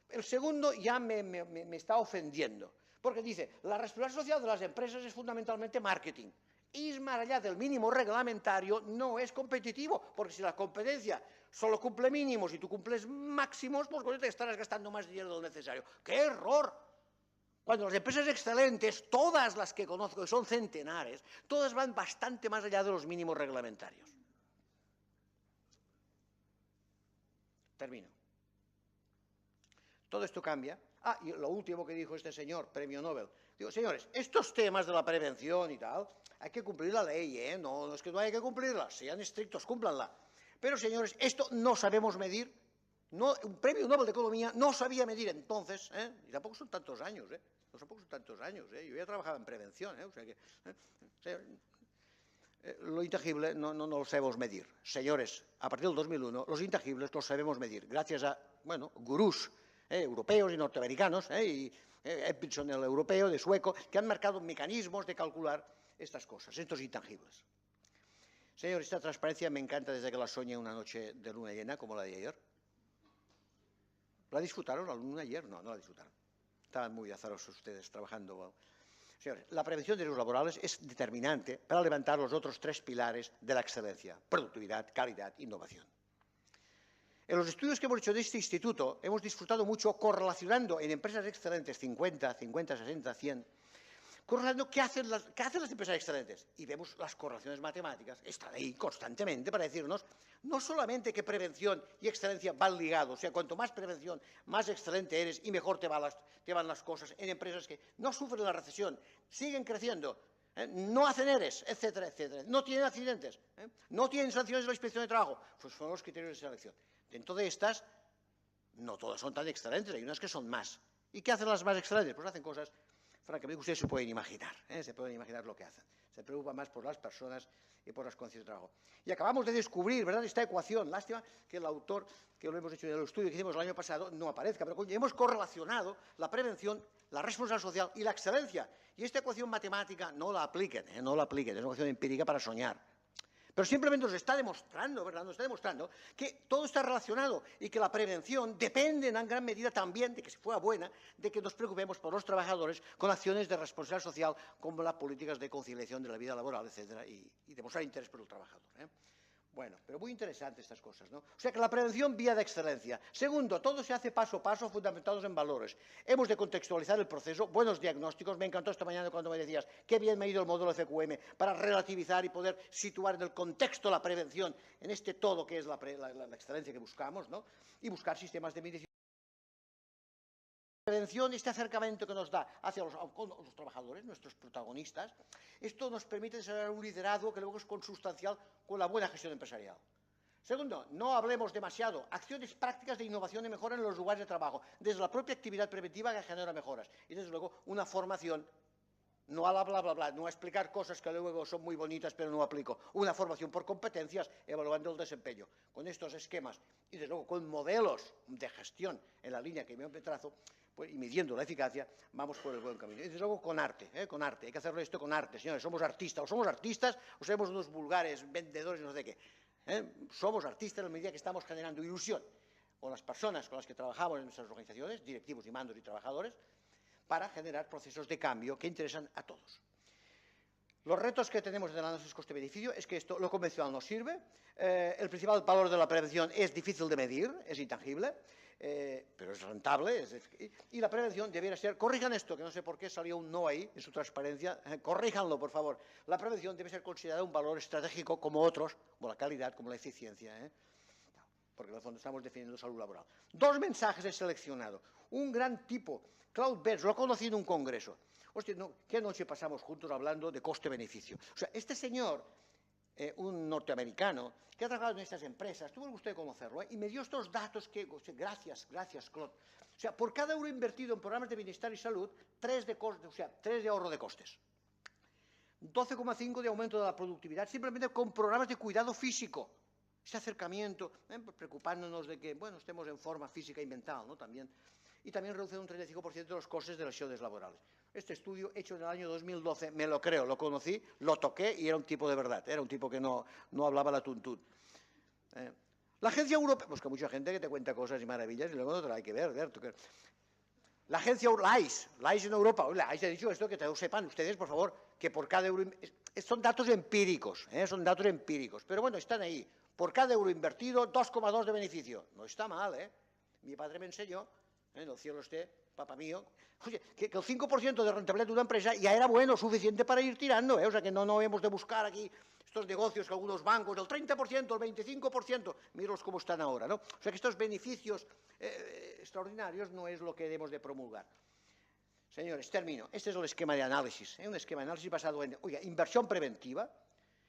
El segundo ya me está ofendiendo, porque dice, la responsabilidad social de las empresas es fundamentalmente marketing. Ir más allá del mínimo reglamentario no es competitivo, porque si la competencia solo cumple mínimos y tú cumples máximos, pues con eso te estarás gastando más dinero del necesario. ¡Qué error! Cuando las empresas excelentes, todas las que conozco, que son centenares, todas van bastante más allá de los mínimos reglamentarios. Termino. Todo esto cambia. Ah, y lo último que dijo este señor, Premio Nobel. Digo, señores, estos temas de la prevención y tal, hay que cumplir la ley, ¿eh? No es que no haya que cumplirla, sean estrictos, cúmplanla. Pero, señores, esto no sabemos medir. No, un Premio Nobel de Economía no sabía medir entonces, y tampoco son tantos años, tampoco son tantos años, yo ya trabajaba en prevención, o sea que, lo intangible no lo sabemos medir. Señores, a partir del 2001, los intangibles los sabemos medir, gracias a, bueno, gurús europeos y norteamericanos, y Epson, el europeo, de sueco, que han marcado mecanismos de calcular estas cosas, estos intangibles. Señores, esta transparencia me encanta desde que la soñé una noche de luna llena, como la de ayer. ¿La disfrutaron la luna ayer? No, no la disfrutaron. Estaban muy azarosos ustedes trabajando. Señores, la prevención de riesgos laborales es determinante para levantar los otros 3 pilares de la excelencia: productividad, calidad, innovación. En los estudios que hemos hecho de este instituto, hemos disfrutado mucho correlacionando en empresas excelentes 50, 60, 100, correlacionando qué hacen las empresas excelentes. Y vemos las correlaciones matemáticas, están ahí constantemente para decirnos no solamente que prevención y excelencia van ligados, o sea, cuanto más prevención, más excelente eres y mejor te van las cosas en empresas que no sufren la recesión, siguen creciendo, no hacen ERES, etcétera, etcétera, no tienen accidentes, no tienen sanciones de la inspección de trabajo, pues son los criterios de selección. Dentro de estas, no todas son tan excelentes, hay unas que son más. ¿Y qué hacen las más excelentes? Pues hacen cosas, francamente, ustedes se pueden imaginar lo que hacen. Se preocupan más por las personas y por las condiciones de trabajo. Y acabamos de descubrir, ¿verdad?, esta ecuación. Lástima que el autor, que lo hemos hecho en el estudio que hicimos el año pasado, no aparezca, pero hemos correlacionado la prevención, la responsabilidad social y la excelencia. Y esta ecuación matemática no la apliquen, es una ecuación empírica para soñar. Pero simplemente nos está demostrando, ¿verdad?, nos está demostrando que todo está relacionado y que la prevención depende en gran medida también de que se fuera buena, de que nos preocupemos por los trabajadores con acciones de responsabilidad social como las políticas de conciliación de la vida laboral, etcétera, y demostrar interés por el trabajador. Bueno, pero muy interesantes estas cosas, ¿no? O sea que la prevención vía de excelencia. Segundo, todo se hace paso a paso fundamentados en valores. Hemos de contextualizar el proceso, buenos diagnósticos. Me encantó esta mañana cuando me decías qué bien me ha ido el módulo FQM para relativizar y poder situar en el contexto la prevención en este todo que es la excelencia que buscamos, ¿no? Y buscar sistemas de medición. Prevención, este acercamiento que nos da hacia los trabajadores, nuestros protagonistas, esto nos permite desarrollar un liderazgo que luego es consustancial con la buena gestión empresarial. Segundo, no hablemos demasiado, acciones prácticas de innovación y mejora en los lugares de trabajo, desde la propia actividad preventiva que genera mejoras, y desde luego una formación, no a la bla bla bla, no a explicar cosas que luego son muy bonitas pero no aplico, una formación por competencias evaluando el desempeño. Con estos esquemas y desde luego con modelos de gestión en la línea que me trazo, pues, y midiendo la eficacia, vamos por el buen camino. Y desde luego con arte, hay que hacerlo esto con arte, señores, somos artistas o somos unos vulgares vendedores no sé qué. Somos artistas en la medida que estamos generando ilusión con las personas con las que trabajamos en nuestras organizaciones, directivos y mandos y trabajadores, para generar procesos de cambio que interesan a todos. Los retos que tenemos en el análisis coste-beneficio es que lo convencional no sirve, el principal valor de la prevención es difícil de medir, es intangible, pero es rentable, y la prevención debiera ser, corrijan esto, que no sé por qué salió un no ahí en su transparencia, corríjanlo por favor, la prevención debe ser considerada un valor estratégico como otros, como la calidad, como la eficiencia, porque en el fondo estamos definiendo salud laboral. 2 mensajes he seleccionado, un gran tipo, Claude Betts, lo conocí en un congreso. Hostia, ¿qué noche pasamos juntos hablando de coste-beneficio? O sea, este señor un norteamericano que ha trabajado en estas empresas, tuve el gusto de conocerlo, y me dio estos datos que, gracias, Claude. O sea, por cada euro invertido en programas de bienestar y salud, 3 de ahorro de costes. 12,5 de aumento de la productividad, simplemente con programas de cuidado físico. Ese acercamiento, preocupándonos de que, bueno, estemos en forma física y mental, ¿no? También. Y también reduce un 35% de los costes de lesiones laborales. Este estudio, hecho en el año 2012, me lo creo, lo conocí, lo toqué y era un tipo de verdad, era un tipo que no hablaba la tuntún. La agencia europea, pues que mucha gente que te cuenta cosas y maravillas y luego no te la hay que ver. La agencia LAIS en Europa, LAIS ha dicho esto, que todos sepan ustedes, por favor, que por cada euro, son datos empíricos, pero bueno, están ahí. Por cada euro invertido, 2,2 de beneficio. No está mal, ¿eh? Mi padre me enseñó, en el cielo esté, papá mío, oye, que el 5% de rentabilidad de una empresa ya era bueno, suficiente para ir tirando, ¿eh? O sea, que no hemos de buscar aquí estos negocios que algunos bancos, el 30%, el 25%, míralos cómo están ahora, ¿no? O sea, que estos beneficios extraordinarios no es lo que debemos de promulgar. Señores, termino. Este es el esquema de análisis, un esquema de análisis basado en, inversión preventiva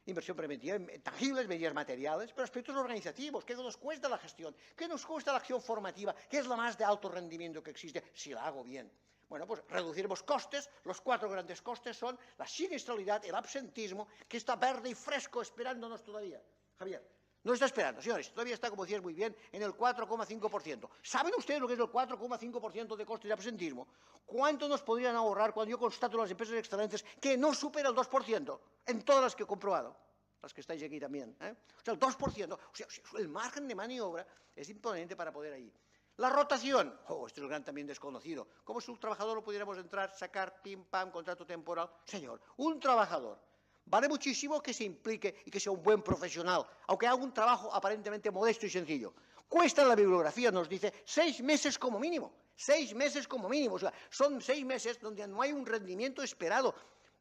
en tangibles, medidas materiales, pero aspectos organizativos. ¿Qué nos cuesta la gestión? ¿Qué nos cuesta la acción formativa? ¿Qué es la más de alto rendimiento que existe si la hago bien? Bueno, pues reduciremos costes. Los 4 grandes costes son la siniestralidad, el absentismo, que está verde y fresco esperándonos todavía. Javier, no está esperando, señores, todavía está, como decías muy bien, en el 4,5%. ¿Saben ustedes lo que es el 4,5% de costes de absentismo? ¿Cuánto nos podrían ahorrar cuando yo constato las empresas excelentes que no supera el 2%? En todas las que he comprobado, las que estáis aquí también. O sea, el 2%, o sea, el margen de maniobra es imponente para poder ir. La rotación, este es el gran también desconocido. ¿Cómo si un trabajador lo pudiéramos entrar, sacar, pim, pam, contrato temporal? Señor, un trabajador vale muchísimo que se implique y que sea un buen profesional, aunque haga un trabajo aparentemente modesto y sencillo. Cuesta en la bibliografía, nos dice, 6 meses como mínimo. 6 meses como mínimo. O sea, son 6 meses donde no hay un rendimiento esperado.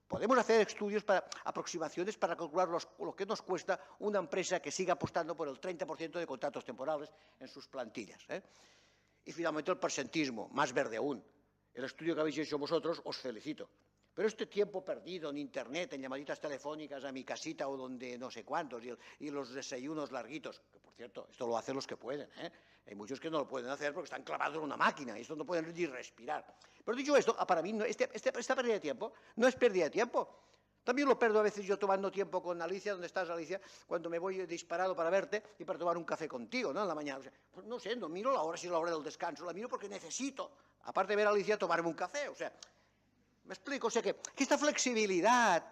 Podemos hacer estudios, aproximaciones para calcular lo que nos cuesta una empresa que siga apostando por el 30% de contratos temporales en sus plantillas. Y finalmente el presentismo, más verde aún. El estudio que habéis hecho vosotros, os felicito. Pero este tiempo perdido en Internet, en llamaditas telefónicas a mi casita o donde no sé cuántos, y los desayunos larguitos, que por cierto, esto lo hacen los que pueden, hay muchos que no lo pueden hacer porque están clavados en una máquina y esto no pueden ni respirar. Pero dicho esto, para mí esta pérdida de tiempo no es pérdida de tiempo. También lo pierdo a veces yo tomando tiempo con Alicia, ¿dónde estás, Alicia? Cuando me voy disparado para verte y para tomar un café contigo, ¿no? En la mañana. O sea, pues no sé, no miro la hora si es la hora del descanso, la miro porque necesito, aparte de ver a Alicia, tomarme un café, o sea... ¿Me explico? O sea que esta flexibilidad,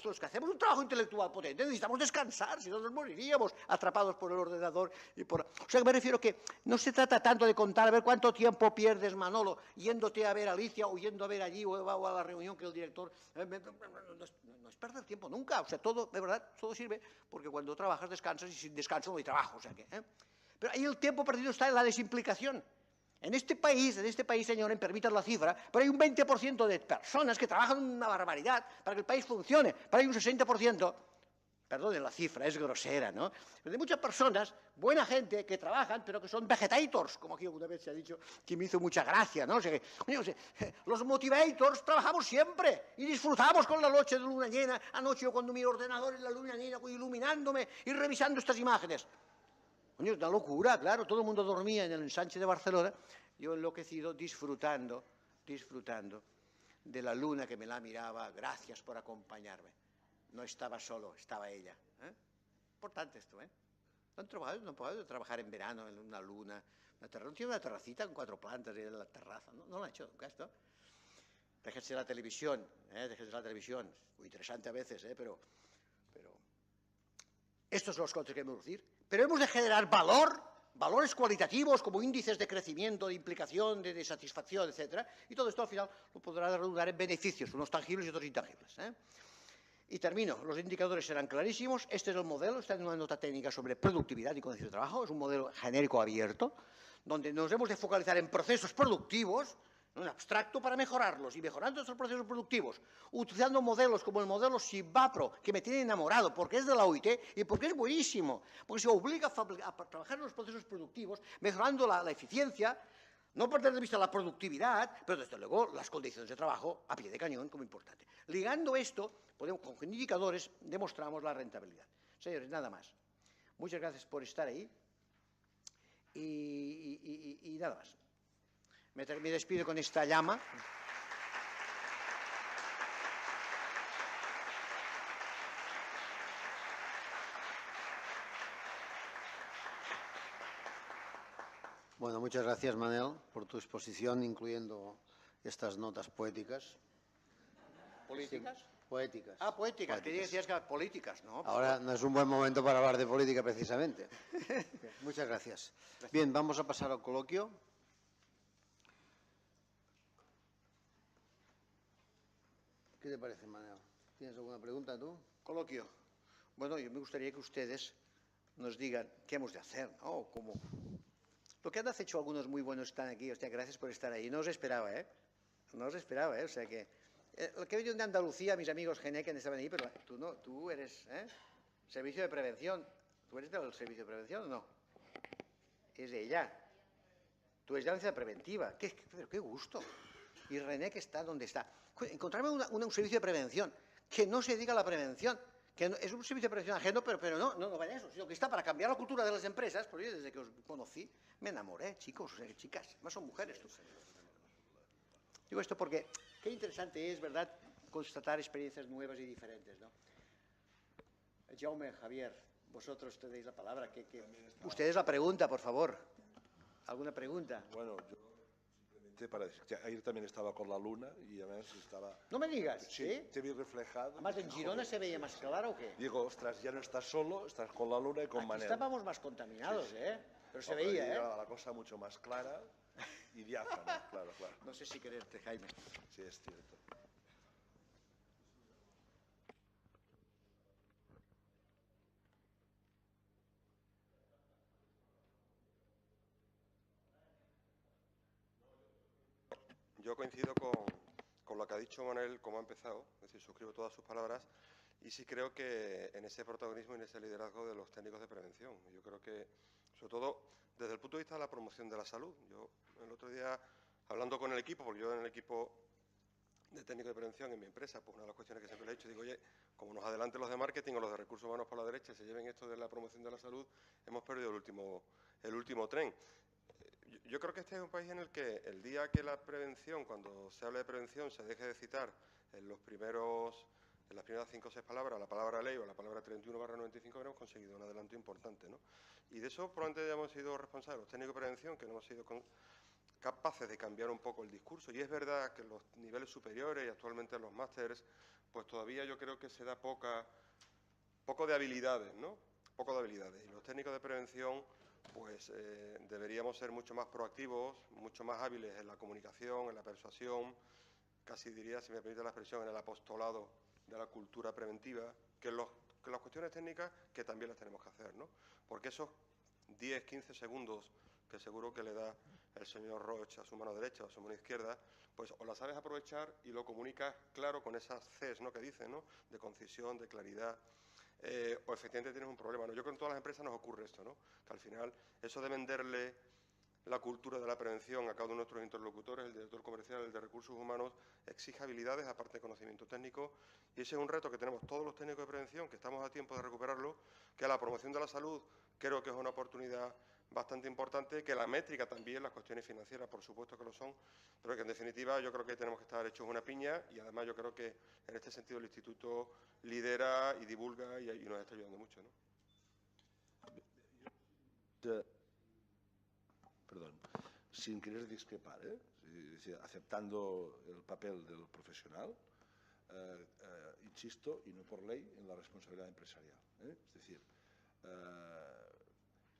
los que hacemos un trabajo intelectual potente, necesitamos descansar, si no nos moriríamos atrapados por el ordenador. O sea que me refiero que no se trata tanto de contar a ver cuánto tiempo pierdes, Manolo, yéndote a ver a Alicia o yendo a ver allí o a la reunión que el director... No es perder tiempo nunca, o sea, todo, de verdad, todo sirve porque cuando trabajas descansas y sin descanso no hay trabajo, o sea que... Pero ahí el tiempo perdido está en la desimplicación. En este país, señores, permitan la cifra, pero hay un 20% de personas que trabajan una barbaridad para que el país funcione, pero hay un 60%, perdonen la cifra, es grosera, ¿no? Pero hay muchas personas, buena gente, que trabajan, pero que son vegetators, como aquí alguna vez se ha dicho, que me hizo mucha gracia, ¿no? O sea, los motivators trabajamos siempre y disfrutamos con la noche de luna llena, anoche yo cuando mi ordenador en la luna llena, iluminándome y revisando estas imágenes. Coño, es una locura, claro, todo el mundo dormía en el ensanche de Barcelona, yo enloquecido, disfrutando de la luna que me la miraba, gracias por acompañarme. No estaba solo, estaba ella. Importante esto, No han probado trabajar en verano en una luna, no tiene una terracita con 4 plantas en la terraza, no lo han hecho nunca esto. Déjense la televisión, muy interesante a veces, pero estos son los conceptos que debemos decir. Pero hemos de generar valores cualitativos como índices de crecimiento, de implicación, de satisfacción, etc. Y todo esto al final lo podrá redundar en beneficios, unos tangibles y otros intangibles. Y termino, los indicadores serán clarísimos. Este es el modelo, está en una nota técnica sobre productividad y condiciones de trabajo. Es un modelo genérico abierto, donde nos hemos de focalizar en procesos productivos, en abstracto, para mejorarlos y mejorando estos procesos productivos, utilizando modelos como el modelo SIBAPRO, que me tiene enamorado porque es de la OIT y porque es buenísimo, porque se obliga a trabajar en los procesos productivos, mejorando la eficiencia, No perder de vista la productividad, pero desde luego las condiciones de trabajo a pie de cañón como importante. Ligando esto, con indicadores demostramos la rentabilidad. Señores, nada más. Muchas gracias por estar ahí y nada más. Me despido con esta llama. Bueno, muchas gracias, Manel, por tu exposición, incluyendo estas notas poéticas. ¿Políticas? Sí, poéticas. Ah, poéticas, que decías que políticas, ¿no? Ahora no es un buen momento para hablar de política, precisamente. Bien, muchas gracias. Bien, vamos a pasar al coloquio. ¿Qué te parece, Manel? ¿Tienes alguna pregunta tú? Coloquio. Bueno, yo me gustaría que ustedes nos digan qué hemos de hacer, ¿no? Como lo que han hecho algunos muy buenos están aquí. Hostia, gracias por estar ahí. No os esperaba, ¿eh? No os esperaba, ¿eh? O sea que... lo que he oído de Andalucía, mis amigos Geneken estaban ahí, pero tú no, tú eres, Servicio de Prevención. ¿Tú eres del Servicio de Prevención o no? Es de ella. Tú eres de la Unidad Preventiva. Pero qué gusto. Y René, que está donde está. Encontrarme un servicio de prevención que no se dedica a la prevención, que no, es un servicio de prevención ajeno, pero no vaya eso, sino que está para cambiar la cultura de las empresas. Porque yo desde que os conocí me enamoré, chicos, chicas, más son mujeres. Tú. Digo esto porque qué interesante es, ¿verdad?, constatar experiencias nuevas y diferentes, ¿no? Jaume, Javier, vosotros tenéis la palabra. Ustedes la pregunta, por favor. ¿Alguna pregunta? Bueno, yo simplemente para decir que ayer también estaba con la luna y además estaba... No me digas, Sí, te vi reflejado. Además, ¿en Girona se veía más claro o qué? Digo, ostras, ya no estás solo, estás con la luna y con Aquí Manel. estábamos más contaminados, Sí. Pero se veía, Era la cosa mucho más clara y diáfana, claro. No sé si quererte, Jaime. Sí, es cierto. Yo coincido con lo que ha dicho Manuel, como ha empezado, es decir, suscribo todas sus palabras y sí creo que en ese protagonismo y en ese liderazgo de los técnicos de prevención. Yo creo que, sobre todo, desde el punto de vista de la promoción de la salud. Yo el otro día, hablando con el equipo, porque yo en el equipo de técnico de prevención en mi empresa, pues una de las cuestiones que siempre le he dicho, digo, oye, como nos adelanten los de marketing o los de recursos humanos por la derecha, se lleven esto de la promoción de la salud, hemos perdido el último tren. Yo creo que este es un país en el que el día que la prevención, cuando se habla de prevención, se deje de citar en las primeras 5 o 6 palabras, la palabra ley o la palabra 31/95, habremos conseguido un adelanto importante, ¿no? Y de eso probablemente ya hemos sido responsables, los técnicos de prevención, que no hemos sido capaces de cambiar un poco el discurso. Y es verdad que en los niveles superiores y actualmente en los másteres, pues todavía yo creo que se da poco de habilidades, ¿no? Poco de habilidades. Y los técnicos de prevención, pues deberíamos ser mucho más proactivos, mucho más hábiles en la comunicación, en la persuasión, casi diría, si me permite la expresión, en el apostolado de la cultura preventiva, que las cuestiones técnicas que también las tenemos que hacer, ¿no? Porque esos 10, 15 segundos que seguro que le da el señor Roche a su mano derecha o a su mano izquierda, pues o las sabes aprovechar y lo comunicas claro con esas Cs, ¿no?, que dicen, ¿no?, de concisión, de claridad, o efectivamente tienes un problema, ¿no? Yo creo que en todas las empresas nos ocurre esto, ¿no?, que al final eso de venderle la cultura de la prevención a cada uno de nuestros interlocutores, el director comercial, el de recursos humanos, exige habilidades aparte de conocimiento técnico, y ese es un reto que tenemos todos los técnicos de prevención, que estamos a tiempo de recuperarlo, que la promoción de la salud creo que es una oportunidad bastante importante, que la métrica también, las cuestiones financieras por supuesto que lo son, pero que en definitiva yo creo que tenemos que estar hechos una piña y además yo creo que en este sentido el Instituto lidera y divulga y nos está ayudando mucho, ¿no? Perdón, sin querer discrepar, aceptando el papel del profesional, insisto, y no por ley, en la responsabilidad empresarial. Es decir,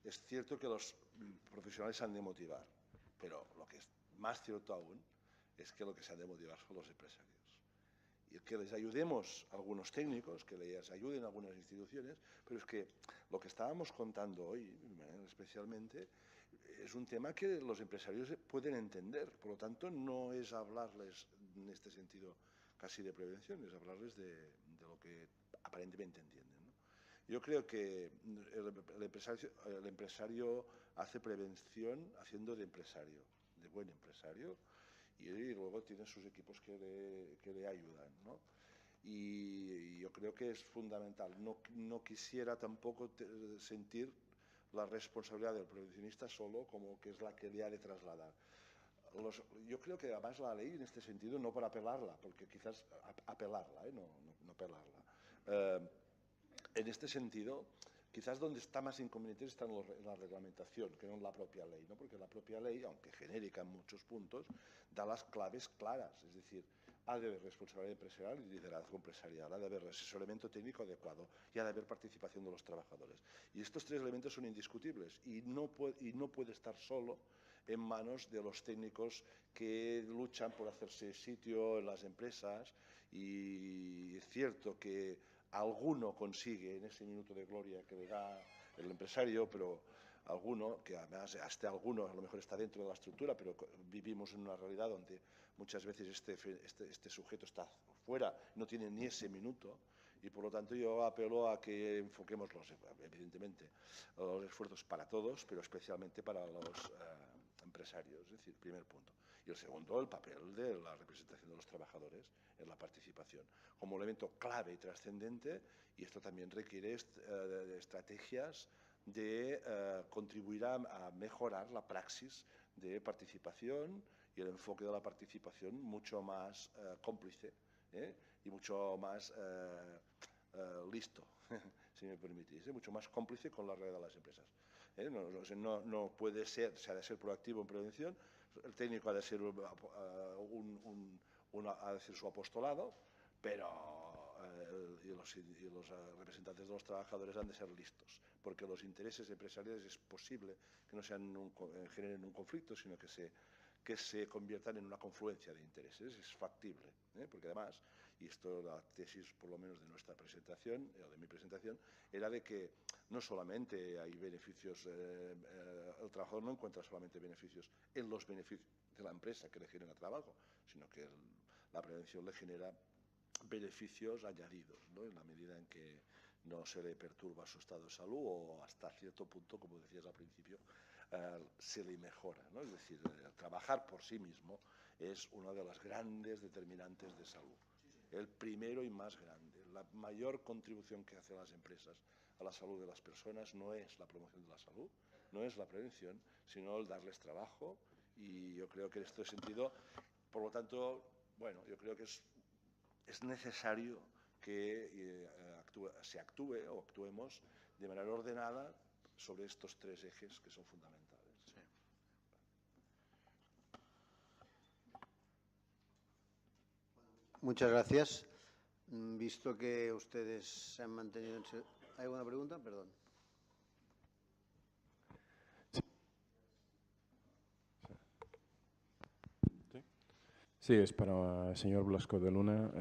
es cierto que los profesionales se han de motivar, pero lo que es más cierto aún es que lo que se han de motivar son los empresarios. Y que les ayudemos a algunos técnicos, que les ayuden a algunas instituciones, pero es que lo que estábamos contando hoy, especialmente, es un tema que los empresarios pueden entender. Por lo tanto, no es hablarles en este sentido casi de prevención, es hablarles de lo que aparentemente entienden, ¿no? Yo creo que el empresario hace prevención haciendo de empresario, de buen empresario, y luego tiene sus equipos que le ayudan, ¿no? Y yo creo que es fundamental. No quisiera tampoco sentir la responsabilidad del prevencionista solo como que es la que le ha de trasladar. Yo creo que además la ley en este sentido, no para apelarla, porque quizás apelarla, no apelarla. En este sentido, quizás donde está más inconveniente está en la reglamentación, que no en la propia ley, ¿no? Porque la propia ley, aunque genérica en muchos puntos, da las claves claras, es decir, ha de haber responsabilidad empresarial y liderazgo empresarial, ha de haber asesoramiento técnico adecuado y ha de haber participación de los trabajadores. Y estos tres elementos son indiscutibles y no puede estar solo en manos de los técnicos que luchan por hacerse sitio en las empresas, y es cierto que alguno consigue en ese minuto de gloria que le da el empresario, pero alguno, que además hasta alguno a lo mejor está dentro de la estructura, pero vivimos en una realidad donde muchas veces este sujeto está fuera, no tiene ni ese minuto, y por lo tanto yo apelo a que enfoquemos, evidentemente, los esfuerzos para todos, pero especialmente para los empresarios, es decir, primer punto. Y el segundo, el papel de la representación de los trabajadores en la participación, como elemento clave y trascendente, y esto también requiere de estrategias de contribuir a mejorar la praxis de participación y el enfoque de la participación mucho más cómplice y mucho más listo, si me permitís, mucho más cómplice con la realidad de las empresas. No puede ser, se ha de ser proactivo en prevención, el técnico ha de ser ha de ser su apostolado, pero y los representantes de los trabajadores han de ser listos, porque los intereses empresariales es posible que no generen un conflicto, sino que se conviertan en una confluencia de intereses. Es factible, porque además, y esto la tesis por lo menos de nuestra presentación, o de mi presentación, era de que no solamente hay beneficios, el trabajador no encuentra solamente beneficios en los beneficios de la empresa que le genera trabajo, sino que la prevención le genera beneficios añadidos, ¿no? En la medida en que no se le perturba su estado de salud o hasta cierto punto, como decías al principio, se le mejora, ¿no? Es decir, trabajar por sí mismo es una de las grandes determinantes de salud. El primero y más grande. La mayor contribución que hacen las empresas a la salud de las personas no es la promoción de la salud, no es la prevención, sino el darles trabajo, y yo creo que en este sentido, por lo tanto, bueno, yo creo que es necesario que se actúe o actuemos de manera ordenada sobre estos tres ejes que son fundamentales. Sí. Muchas gracias. Visto que ustedes se han mantenido en... ¿Hay alguna pregunta? Perdón. Sí, es para el señor Blasco de Luna.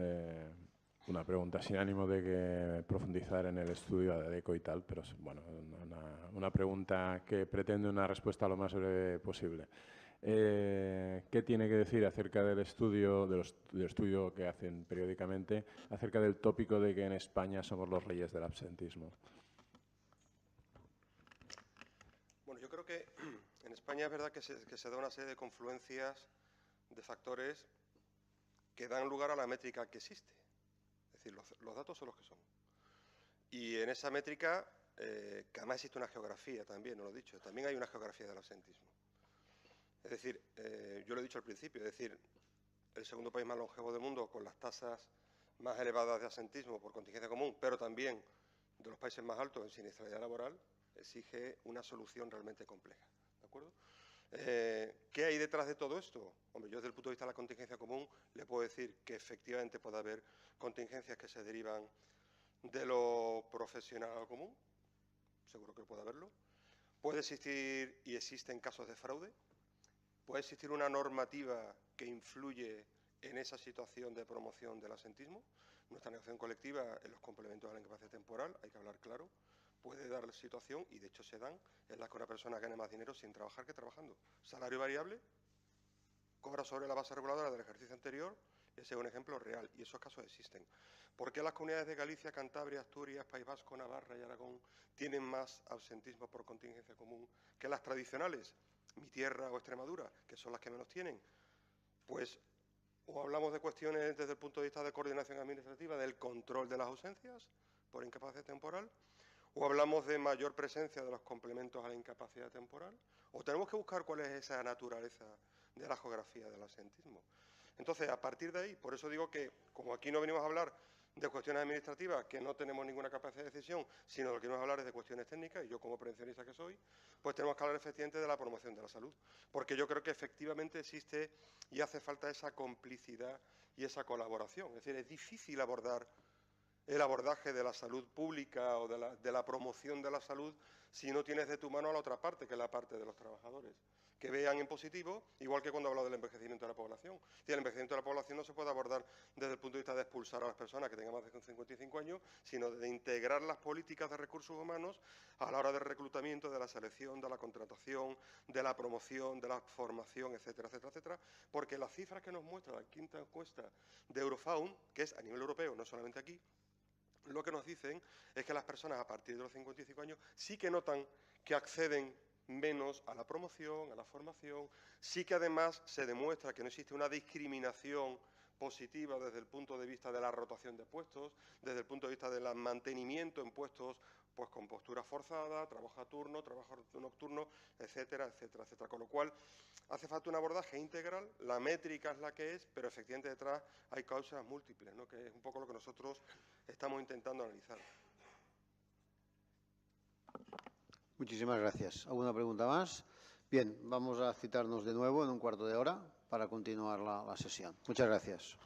Una pregunta sin ánimo de que profundizar en el estudio de ADECO y tal, pero bueno, una pregunta que pretende una respuesta lo más breve posible. ¿Qué tiene que decir acerca del estudio que hacen periódicamente, acerca del tópico de que en España somos los reyes del absentismo? Bueno, yo creo que en España es verdad que se da una serie de confluencias de factores que dan lugar a la métrica que existe. Es decir, los datos son los que son. Y en esa métrica, que además existe una geografía también, no lo he dicho, también hay una geografía del absentismo. Es decir, yo lo he dicho al principio, es decir, el segundo país más longevo del mundo con las tasas más elevadas de absentismo por contingencia común, pero también de los países más altos en siniestralidad laboral, exige una solución realmente compleja. ¿De acuerdo? ¿Qué hay detrás de todo esto? Hombre, yo desde el punto de vista de la contingencia común le puedo decir que efectivamente puede haber contingencias que se derivan de lo profesional común, seguro que puede haberlo. Puede existir y existen casos de fraude. Puede existir una normativa que influye en esa situación de promoción del absentismo. Nuestra negociación colectiva en los complementos a la incapacidad temporal, hay que hablar claro, puede dar la situación, y de hecho se dan, en la que una persona gane más dinero sin trabajar que trabajando. Salario variable, cobra sobre la base reguladora del ejercicio anterior, ese es un ejemplo real, y esos casos existen. ¿Por qué las comunidades de Galicia, Cantabria, Asturias, País Vasco, Navarra y Aragón tienen más absentismo por contingencia común que las tradicionales? mi tierra o Extremadura, que son las que menos tienen, pues o hablamos de cuestiones desde el punto de vista de coordinación administrativa, del control de las ausencias por incapacidad temporal, o hablamos de mayor presencia de los complementos a la incapacidad temporal, o tenemos que buscar cuál es esa naturaleza de la geografía del absentismo. Entonces, a partir de ahí, por eso digo que, como aquí no venimos a hablar de cuestiones administrativas, que no tenemos ninguna capacidad de decisión, sino de lo que venimos a hablar es de cuestiones técnicas, y yo como prevencionista que soy, pues tenemos que hablar efectivamente de la promoción de la salud, porque yo creo que efectivamente existe y hace falta esa complicidad y esa colaboración. Es decir, es difícil abordar el abordaje de la salud pública o de la promoción de la salud si no tienes de tu mano a la otra parte, que es la parte de los trabajadores, que vean en positivo, igual que cuando hablo del envejecimiento de la población. El envejecimiento de la población no se puede abordar desde el punto de vista de expulsar a las personas que tengan más de 55 años, sino de integrar las políticas de recursos humanos a la hora del reclutamiento, de la selección, de la contratación, de la promoción, de la formación, etcétera, etcétera, etcétera, porque las cifras que nos muestra la quinta encuesta de Eurofound, que es a nivel europeo, no solamente aquí, lo que nos dicen es que las personas a partir de los 55 años sí que notan que acceden menos a la promoción, a la formación, sí que además se demuestra que no existe una discriminación positiva desde el punto de vista de la rotación de puestos, desde el punto de vista del mantenimiento en puestos pues con postura forzada, trabajo a turno, trabajo nocturno, etcétera, etcétera, etcétera. Con lo cual, hace falta un abordaje integral, la métrica es la que es, pero efectivamente detrás hay causas múltiples, ¿no? Que es un poco lo que nosotros estamos intentando analizar. Muchísimas gracias. ¿Alguna pregunta más? Bien, vamos a citarnos de nuevo en un cuarto de hora para continuar la sesión. Muchas gracias.